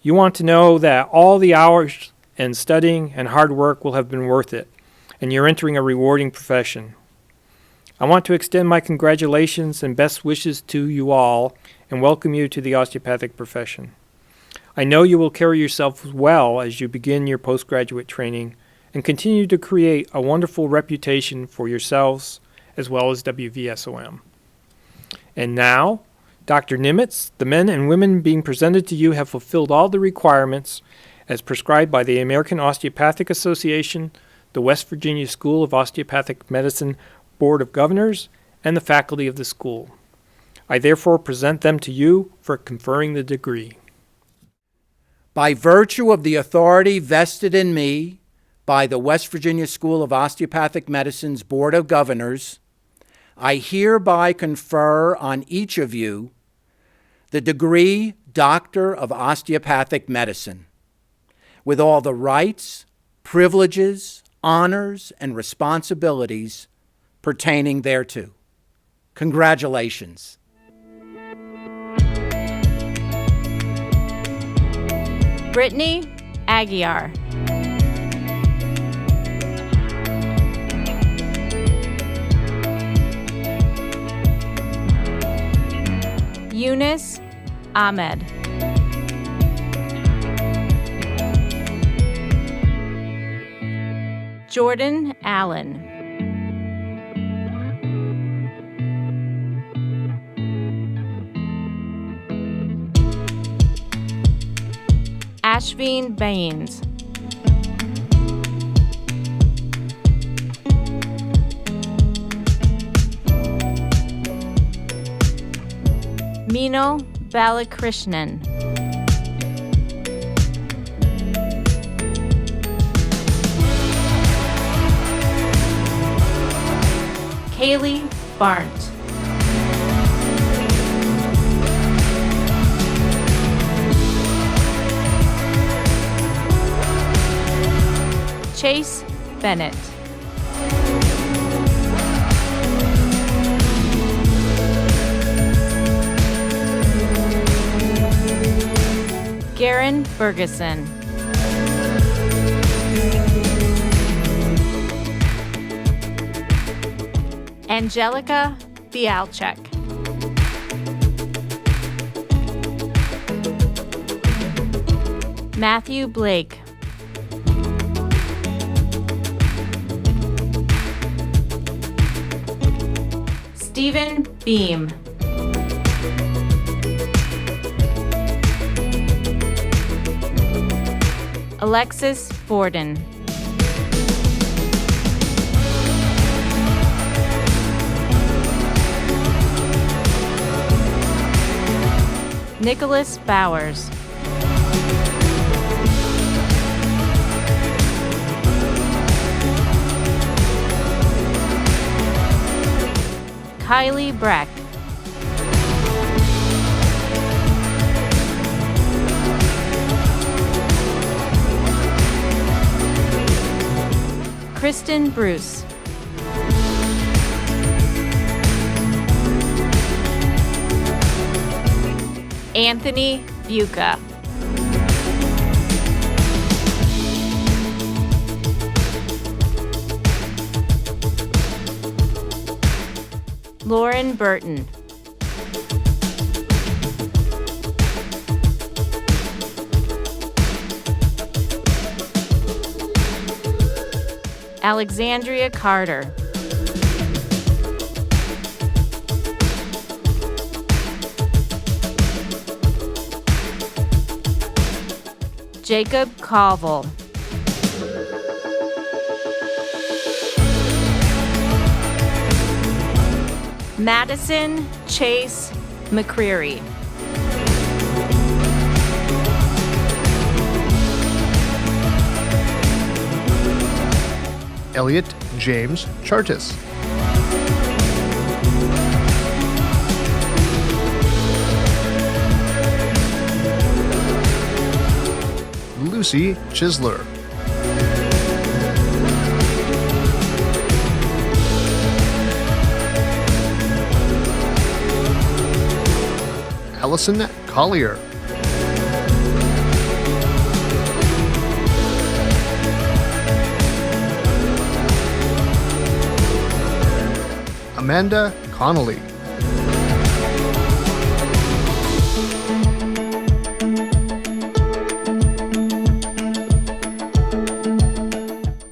You want to know that all the hours and studying and hard work will have been worth it, and you're entering a rewarding profession. I want to extend my congratulations and best wishes to you all and welcome you to the osteopathic profession. I know you will carry yourself well as you begin your postgraduate training and continue to create a wonderful reputation for yourselves as well as WVSOM. And now, Dr. Nimitz, the men and women being presented to you have fulfilled all the requirements as prescribed by the American Osteopathic Association, the West Virginia School of Osteopathic Medicine Board of Governors, and the faculty of the school. I therefore present them to you for conferring the degree. By virtue of the authority vested in me by the West Virginia School of Osteopathic Medicine's Board of Governors, I hereby confer on each of you the degree Doctor of Osteopathic Medicine, with all the rights, privileges, honors, and responsibilities pertaining thereto. Congratulations. Brittney Aguiar. Eunice Ahmed. Jordan Allen. Ashveen Baines. Meenal Balakrishnan. Kaylee Barndt. Chase Bennett. Garen Ferguson. Angelica Bialchek. Matthew Blake. Stephen Beam. Alexis Borden. Nicholas Bowers. Kylee Brech. Kristen Bruce. Anthony Buca. Lauren Burton. Alexandria Carter. Jacob Cauvel. Madison Chase McCreary. Elliot James Chartis. Lucy Chisler. Allison Collier. Amanda Connolly.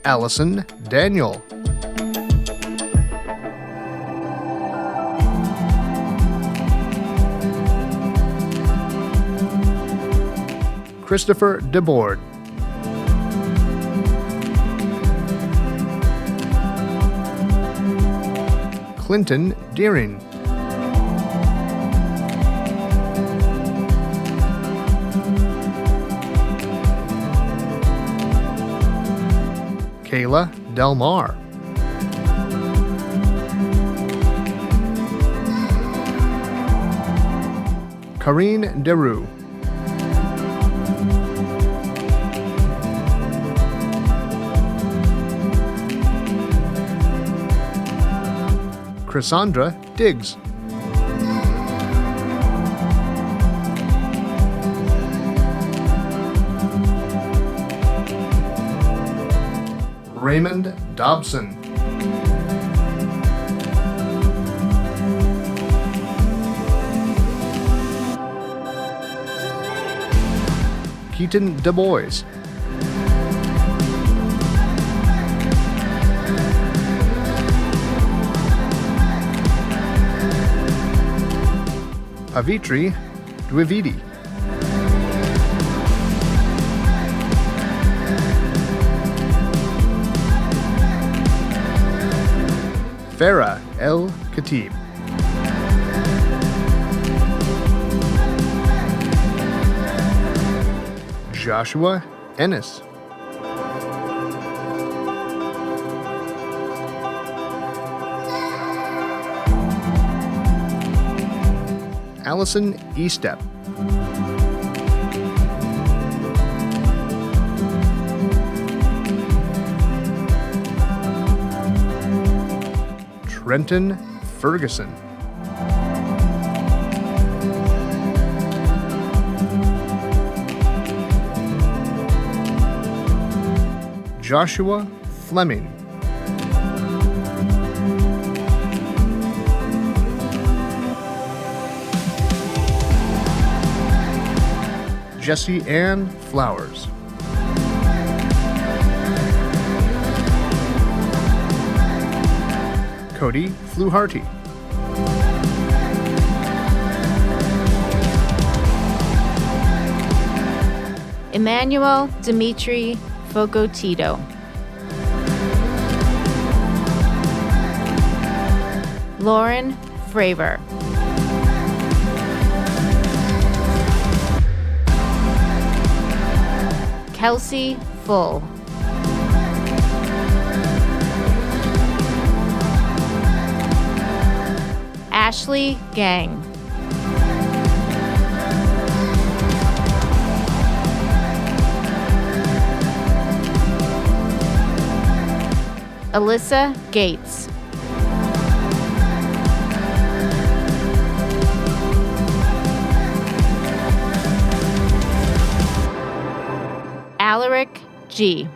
Allison Daniel. Christopher DeBoard. Clinton Deering. Kayla Delmar. Karine Delroux. Crissandra Diggs. Raymond Dobson. Keaton Du Bois. Avitri Dwivedi. Farah El Khatib. Joshua Ennis. Allison Estep. Trenton Ferguson. Joshua Fleming. Jessie Flowers. Cody Fluharty. Emmanuel Dimitri Fogotito. Lauren Fravor. Kelsey Full. Ashley Gang. Alyssa Gates. Alaric G.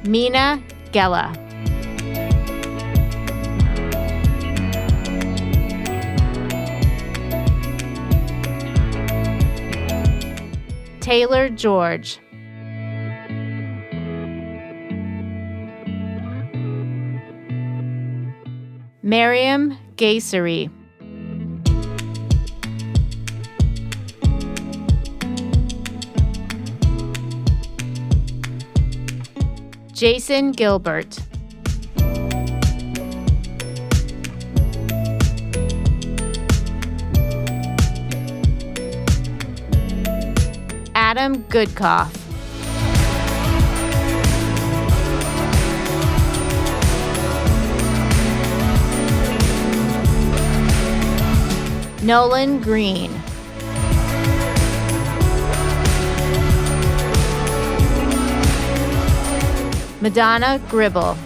Mina Gella. Taylor George. Miriam Gaysery. Jason Gilbert. Adam Goodcoff. Nolan Green. Madonna Gribble.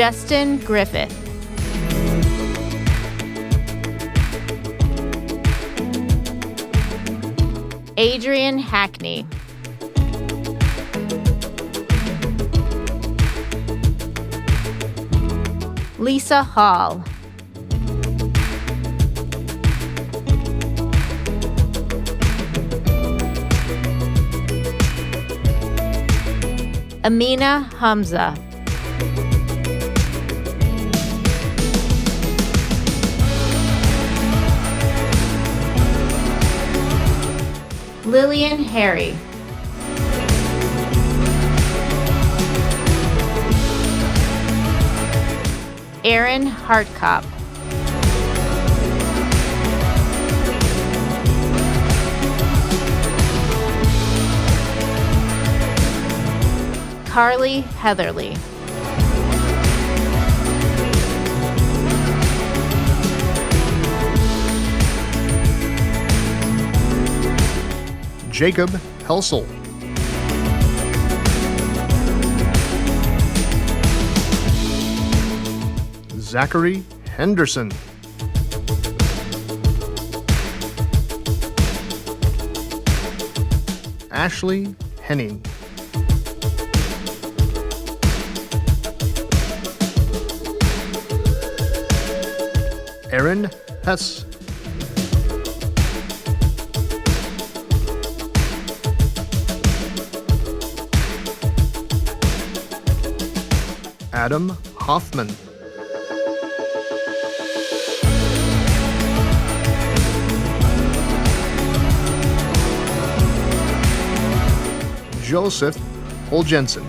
Justin Griffith. Adrian Hackney. Lisa Hall. Amina Hamza. Lillian Harry. Aaron Hartkop. Carly Heatherly. Jacob Helsel. Zachary Henderson. Ashley Henning. Aaron Hess. Adam Hoffman. Joseph Holjensen.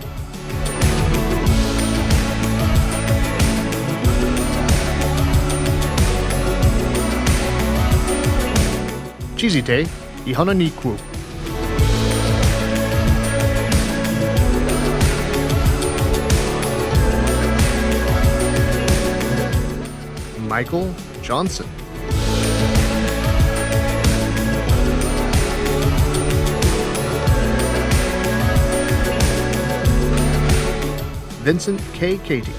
Chizite Ihananikwu. Michael Johnson. Vincent K. Katie.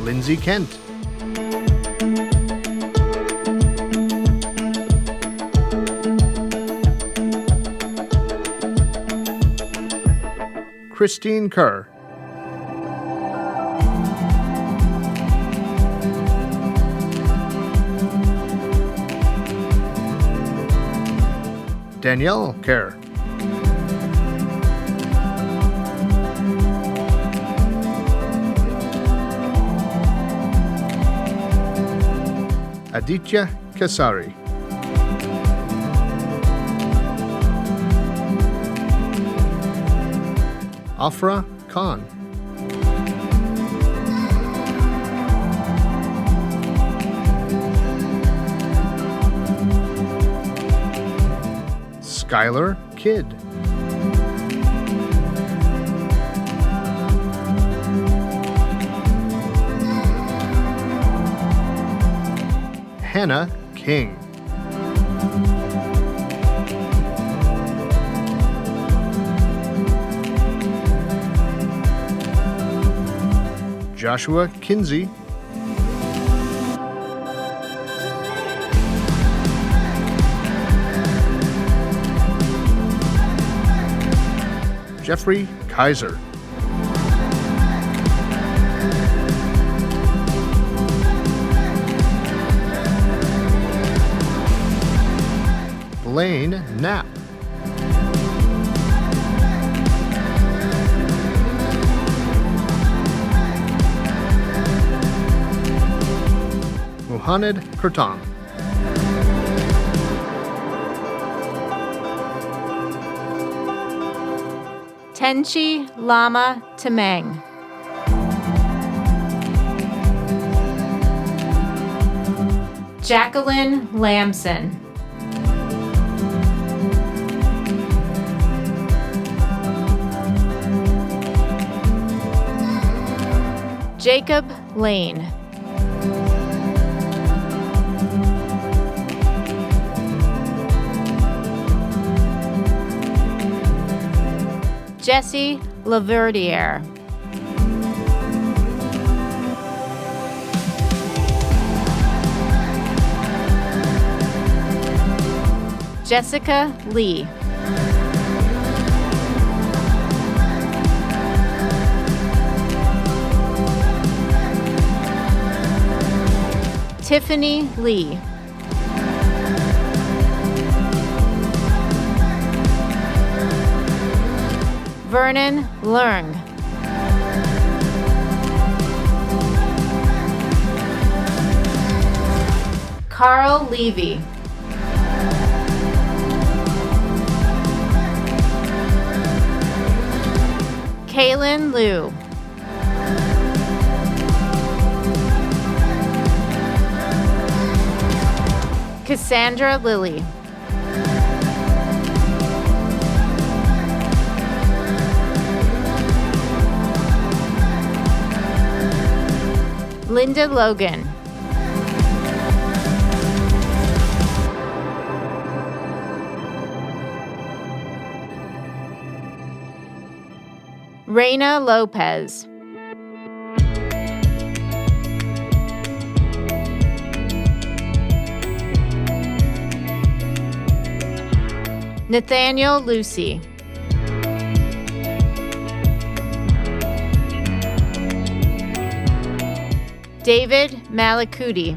Lindsay Kent. Christine Kerr. Danielle Kerr. Aditya Kesari. Afra Khan. Skylar Kidd. Hannah King. Joshua Kinsey. Jeffrey Kaiser. Blaine Knapp. Muhammad Kurtan. Tenchi Lama Temeng. Jacqueline Lamson. Jacob Lane. Jessie Laverdiere. Jessica Lee. Tiffany Lee. Vernon Leung. Carl Levy. Kaylin Liu. Cassandra Lilly. Linda Logan. Reina Lopez. Nathaniel Lucy. David Malakuti.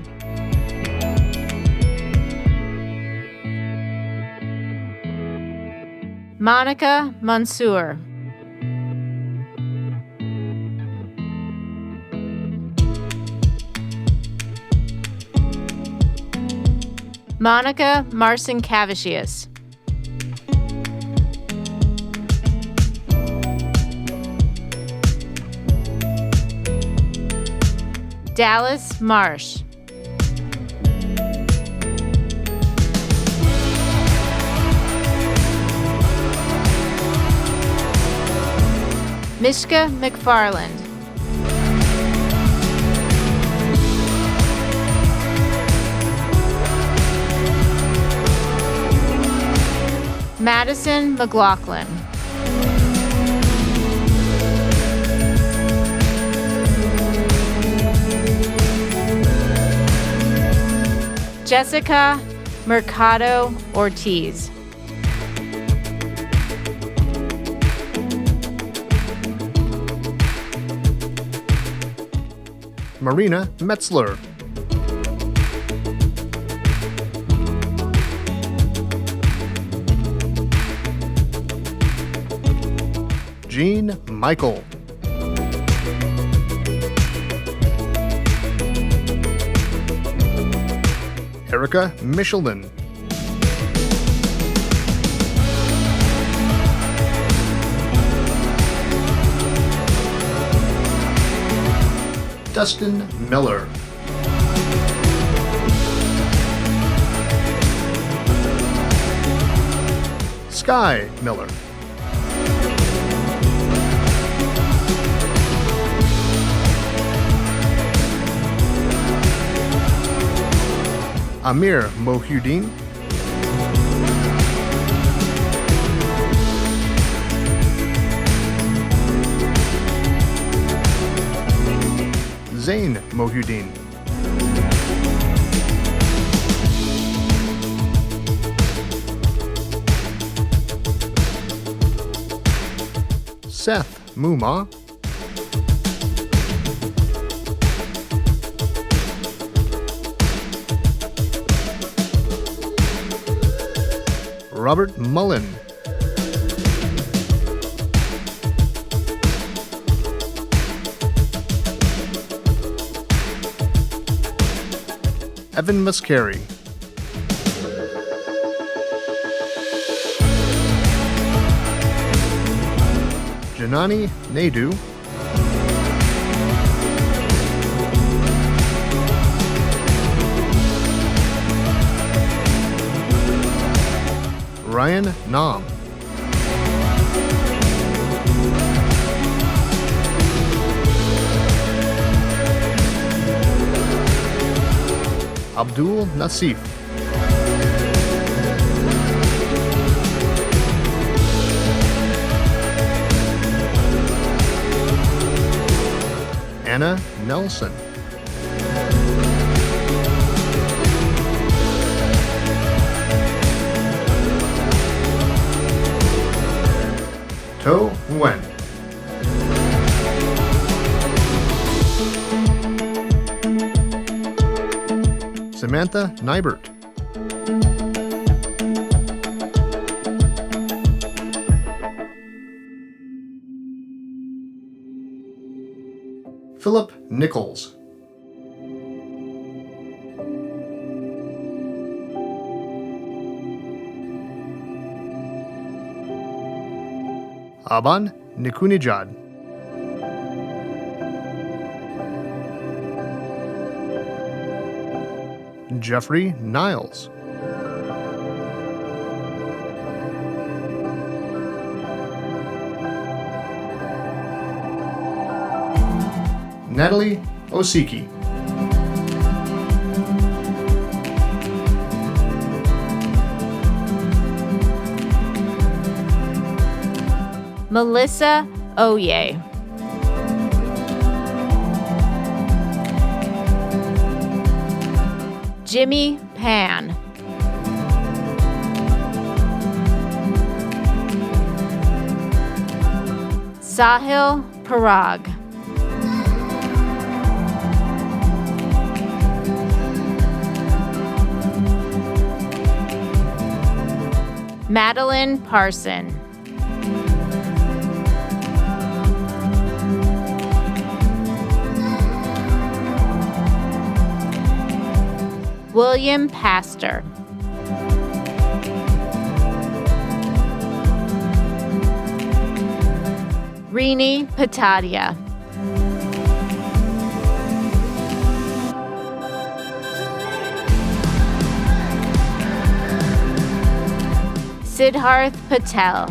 Monica Mansour. Monica Marcin-Cavicius. Dallas Marsh. Mishka McFarland. Madison McLaughlin. Jessica Mercado Ortiz. Marina Metzler. Jean Michael. Erica Michelin. Dustin Miller. Sky Miller. Amir Mohudin. Zain Mohudin. Seth Muma. Robert Mullen. Evan McCreary. Janani Naidu, Ryan Nam, Abdul Nasif, Anna Nelson, To Nguyen, Samantha Nybert, Philip Nichols, Aban Nikunijad, Jeffrey Niles, Natalie Osiki, Melissa Oye. Jimmy Pan. Sahil Parag. Madeline Parson. William Pastor. Rini Patadia. Siddharth Patel.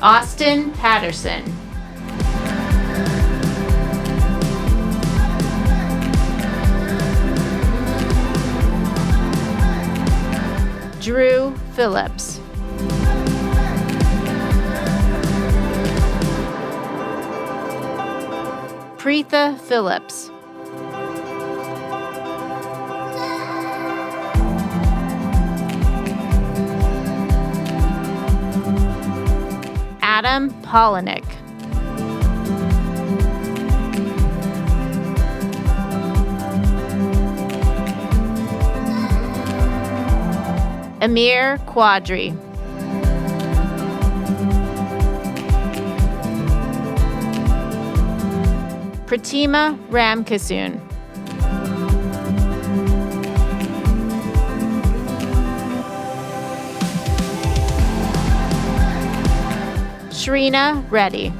Austin Patterson. Drew Phillips. Preetha Phillips. Adam Polinick. Amir Quadri. Pratima Ramkasoon. Shrina Reddy.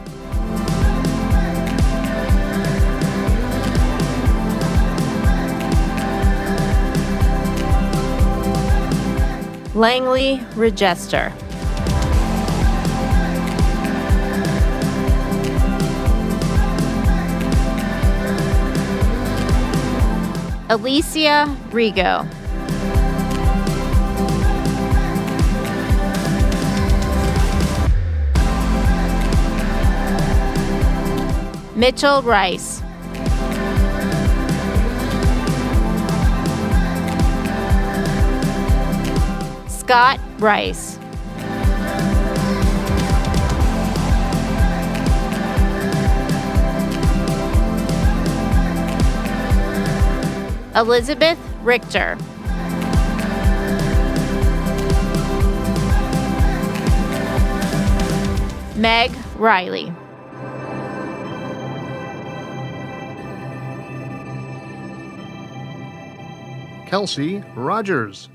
Langley Regester. Alicia Rigo. Mitchell Rice. Scott Rice. Elizabeth Richter. Meg Riley. Kelsey Rogers.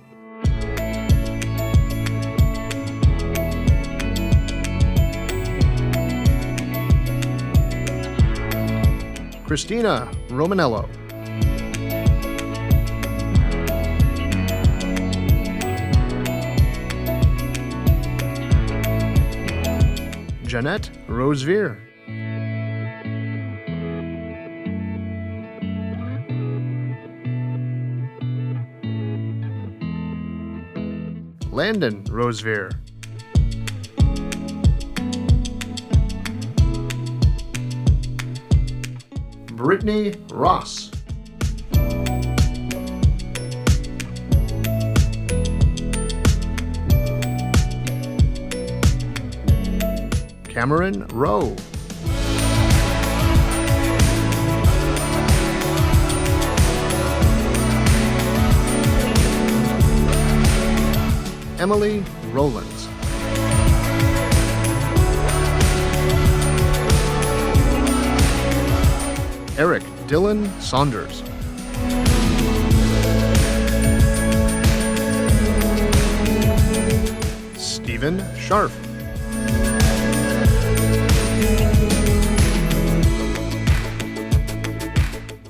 Christina Romanello. Jeanette Rosevear. Landon Rosevear. Brittney Ross. Cameron Rowe. Emily Rowlands. Eric Dylan Saunders. Stephen Sharp.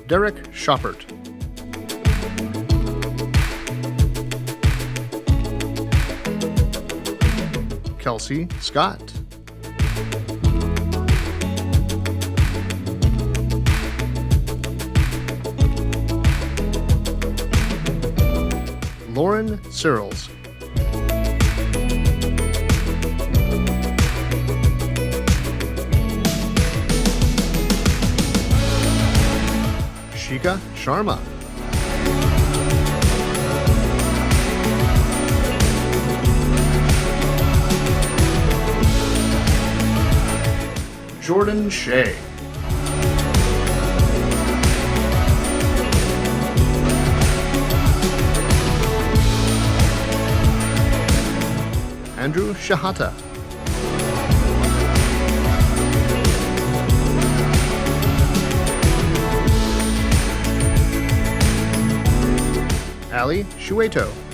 Derek Shoppert. Kelsey Scott. Lauren Searles. Shika Sharma. Jordan Shea. Andrew Shahata. Ali Shueto.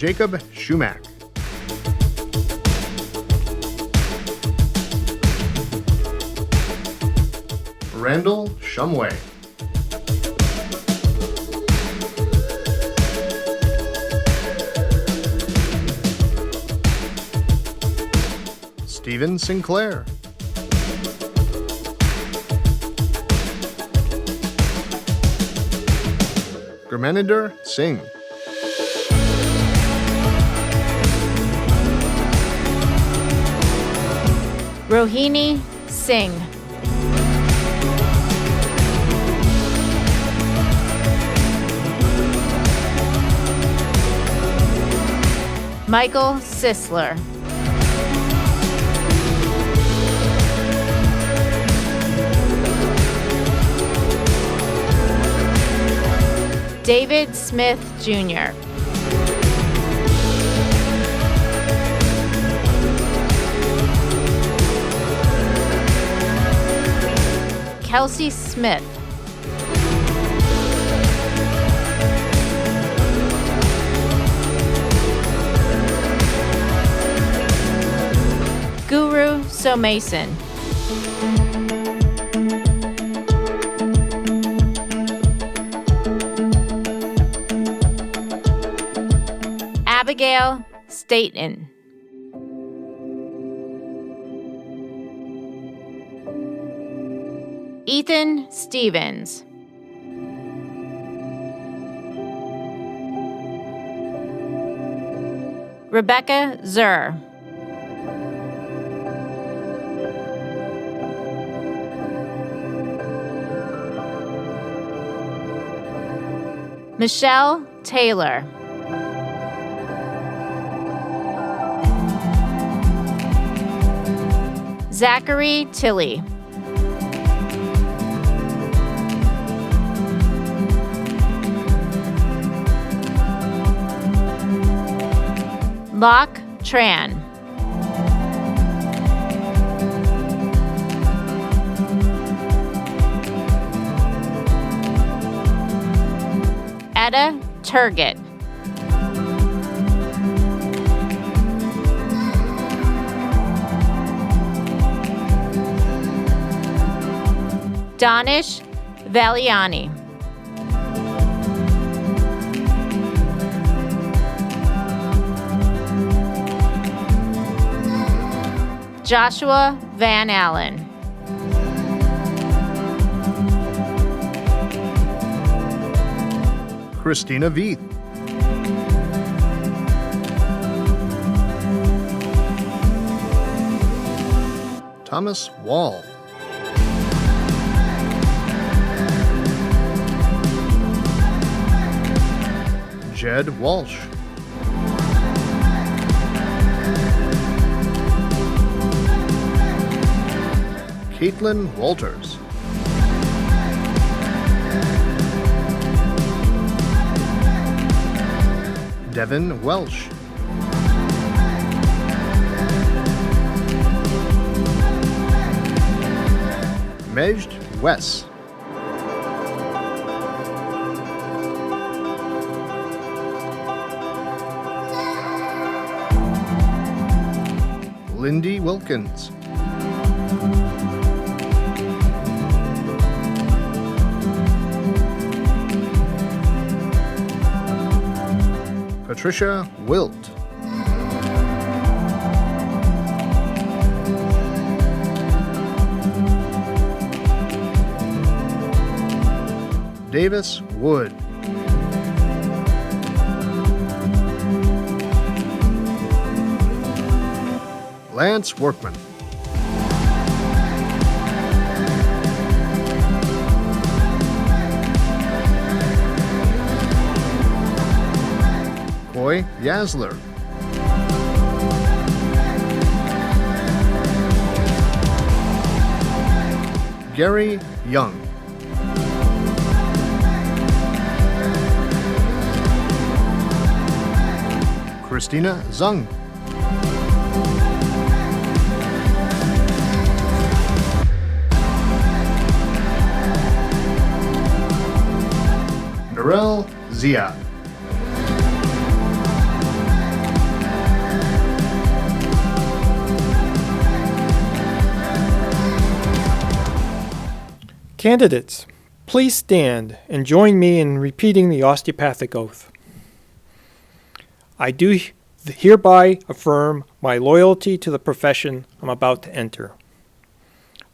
Jacob Schumack. Randall Shumway. Stephen Sinclair. Gurmaninder Singh. Rohini Singh. Michael Sisler. David Smith Jr. Kelsey Smith. Guru Somason. Abigail Staten. Ethan Stevens. Rebecca Zur. Michelle Taylor. Zachary Tilley. Locke Tran. Rebecca Turgott. Donish Valiani. Joshua Van Allen. Christina Veith. Thomas Wall. Jed Walsh. Caitlin Walters. Devin Welsh. Majd West. Lindy Wilkins. Patricia Wilt. Davis Wood. Lance Workman. Coy Yasler. Gary Young. Christina Zung. Narelle Zia. Candidates, please stand and join me in repeating the osteopathic oath. I do hereby affirm my loyalty to the profession I'm about to enter.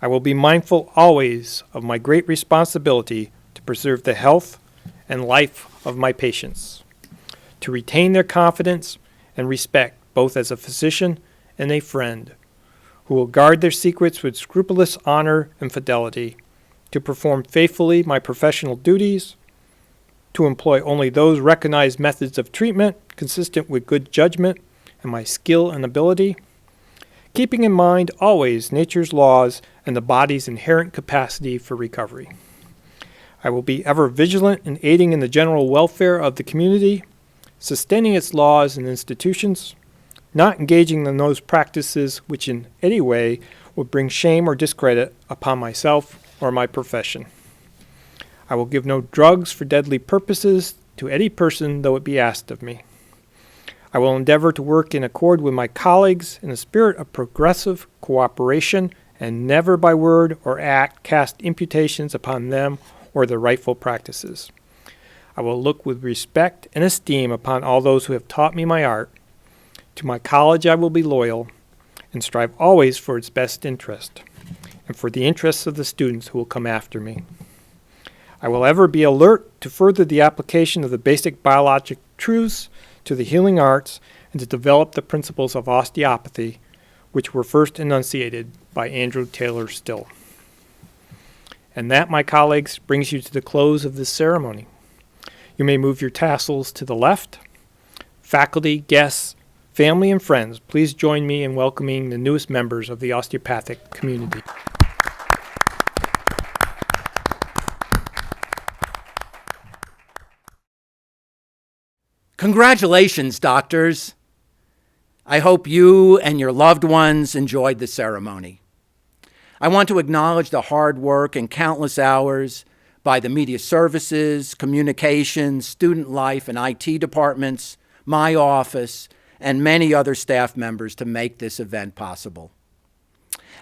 I will be mindful always of my great responsibility to preserve the health and life of my patients, to retain their confidence and respect both as a physician and a friend, who will guard their secrets with scrupulous honor and fidelity, to perform faithfully my professional duties, to employ only those recognized methods of treatment consistent with good judgment and my skill and ability, keeping in mind always nature's laws and the body's inherent capacity for recovery. I will be ever vigilant in aiding in the general welfare of the community, sustaining its laws and institutions, not engaging in those practices which in any way would bring shame or discredit upon myself or my profession. I will give no drugs for deadly purposes to any person, though it be asked of me. I will endeavor to work in accord with my colleagues in a spirit of progressive cooperation and never by word or act cast imputations upon them or their rightful practices. I will look with respect and esteem upon all those who have taught me my art. To my college I will be loyal and strive always for its best interest and for the interests of the students who will come after me. I will ever be alert to further the application of the basic biologic truths to the healing arts and to develop the principles of osteopathy, which were first enunciated by Andrew Taylor Still. And that, my colleagues, brings you to the close of this ceremony. You may move your tassels to the left. Faculty, guests, family, and friends, please join me in welcoming the newest members of the osteopathic community. Congratulations, doctors. I hope you and your loved ones enjoyed the ceremony. I want to acknowledge the hard work and countless hours by the media services, communications, student life, and IT departments, my office, and many other staff members to make this event possible.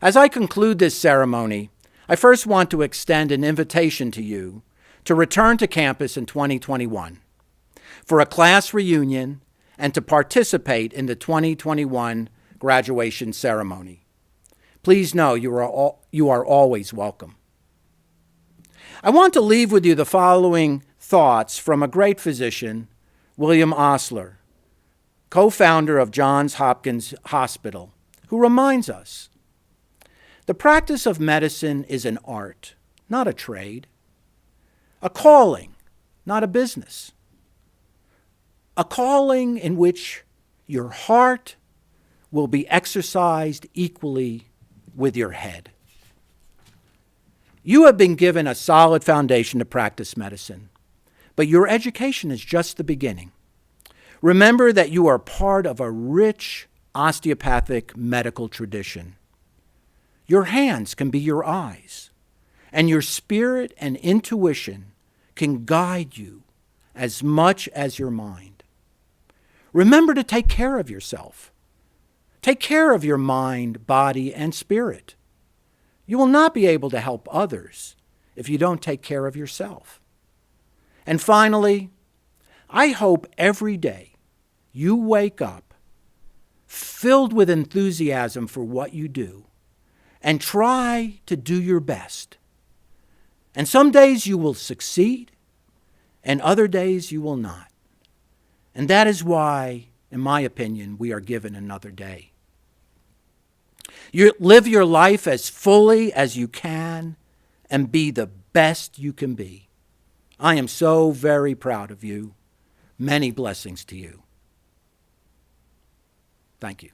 As I conclude this ceremony, I first want to extend an invitation to you to return to campus in 2021 for a class reunion and to participate in the 2021 graduation ceremony. Please know you are always welcome. I want to leave with you the following thoughts from a great physician, William Osler, co-founder of Johns Hopkins Hospital, who reminds us, the practice of medicine is an art, not a trade, a calling, not a business, a calling in which your heart will be exercised equally with your head. You have been given a solid foundation to practice medicine, but your education is just the beginning. Remember that you are part of a rich osteopathic medical tradition. Your hands can be your eyes, and your spirit and intuition can guide you as much as your mind. Remember to take care of yourself. Take care of your mind, body, and spirit. You will not be able to help others if you don't take care of yourself. And finally, I hope every day you wake up filled with enthusiasm for what you do and try to do your best. And some days you will succeed and other days you will not. And that is why, in my opinion, we are given another day. You live your life as fully as you can and be the best you can be. I am so very proud of you. Many blessings to you. Thank you.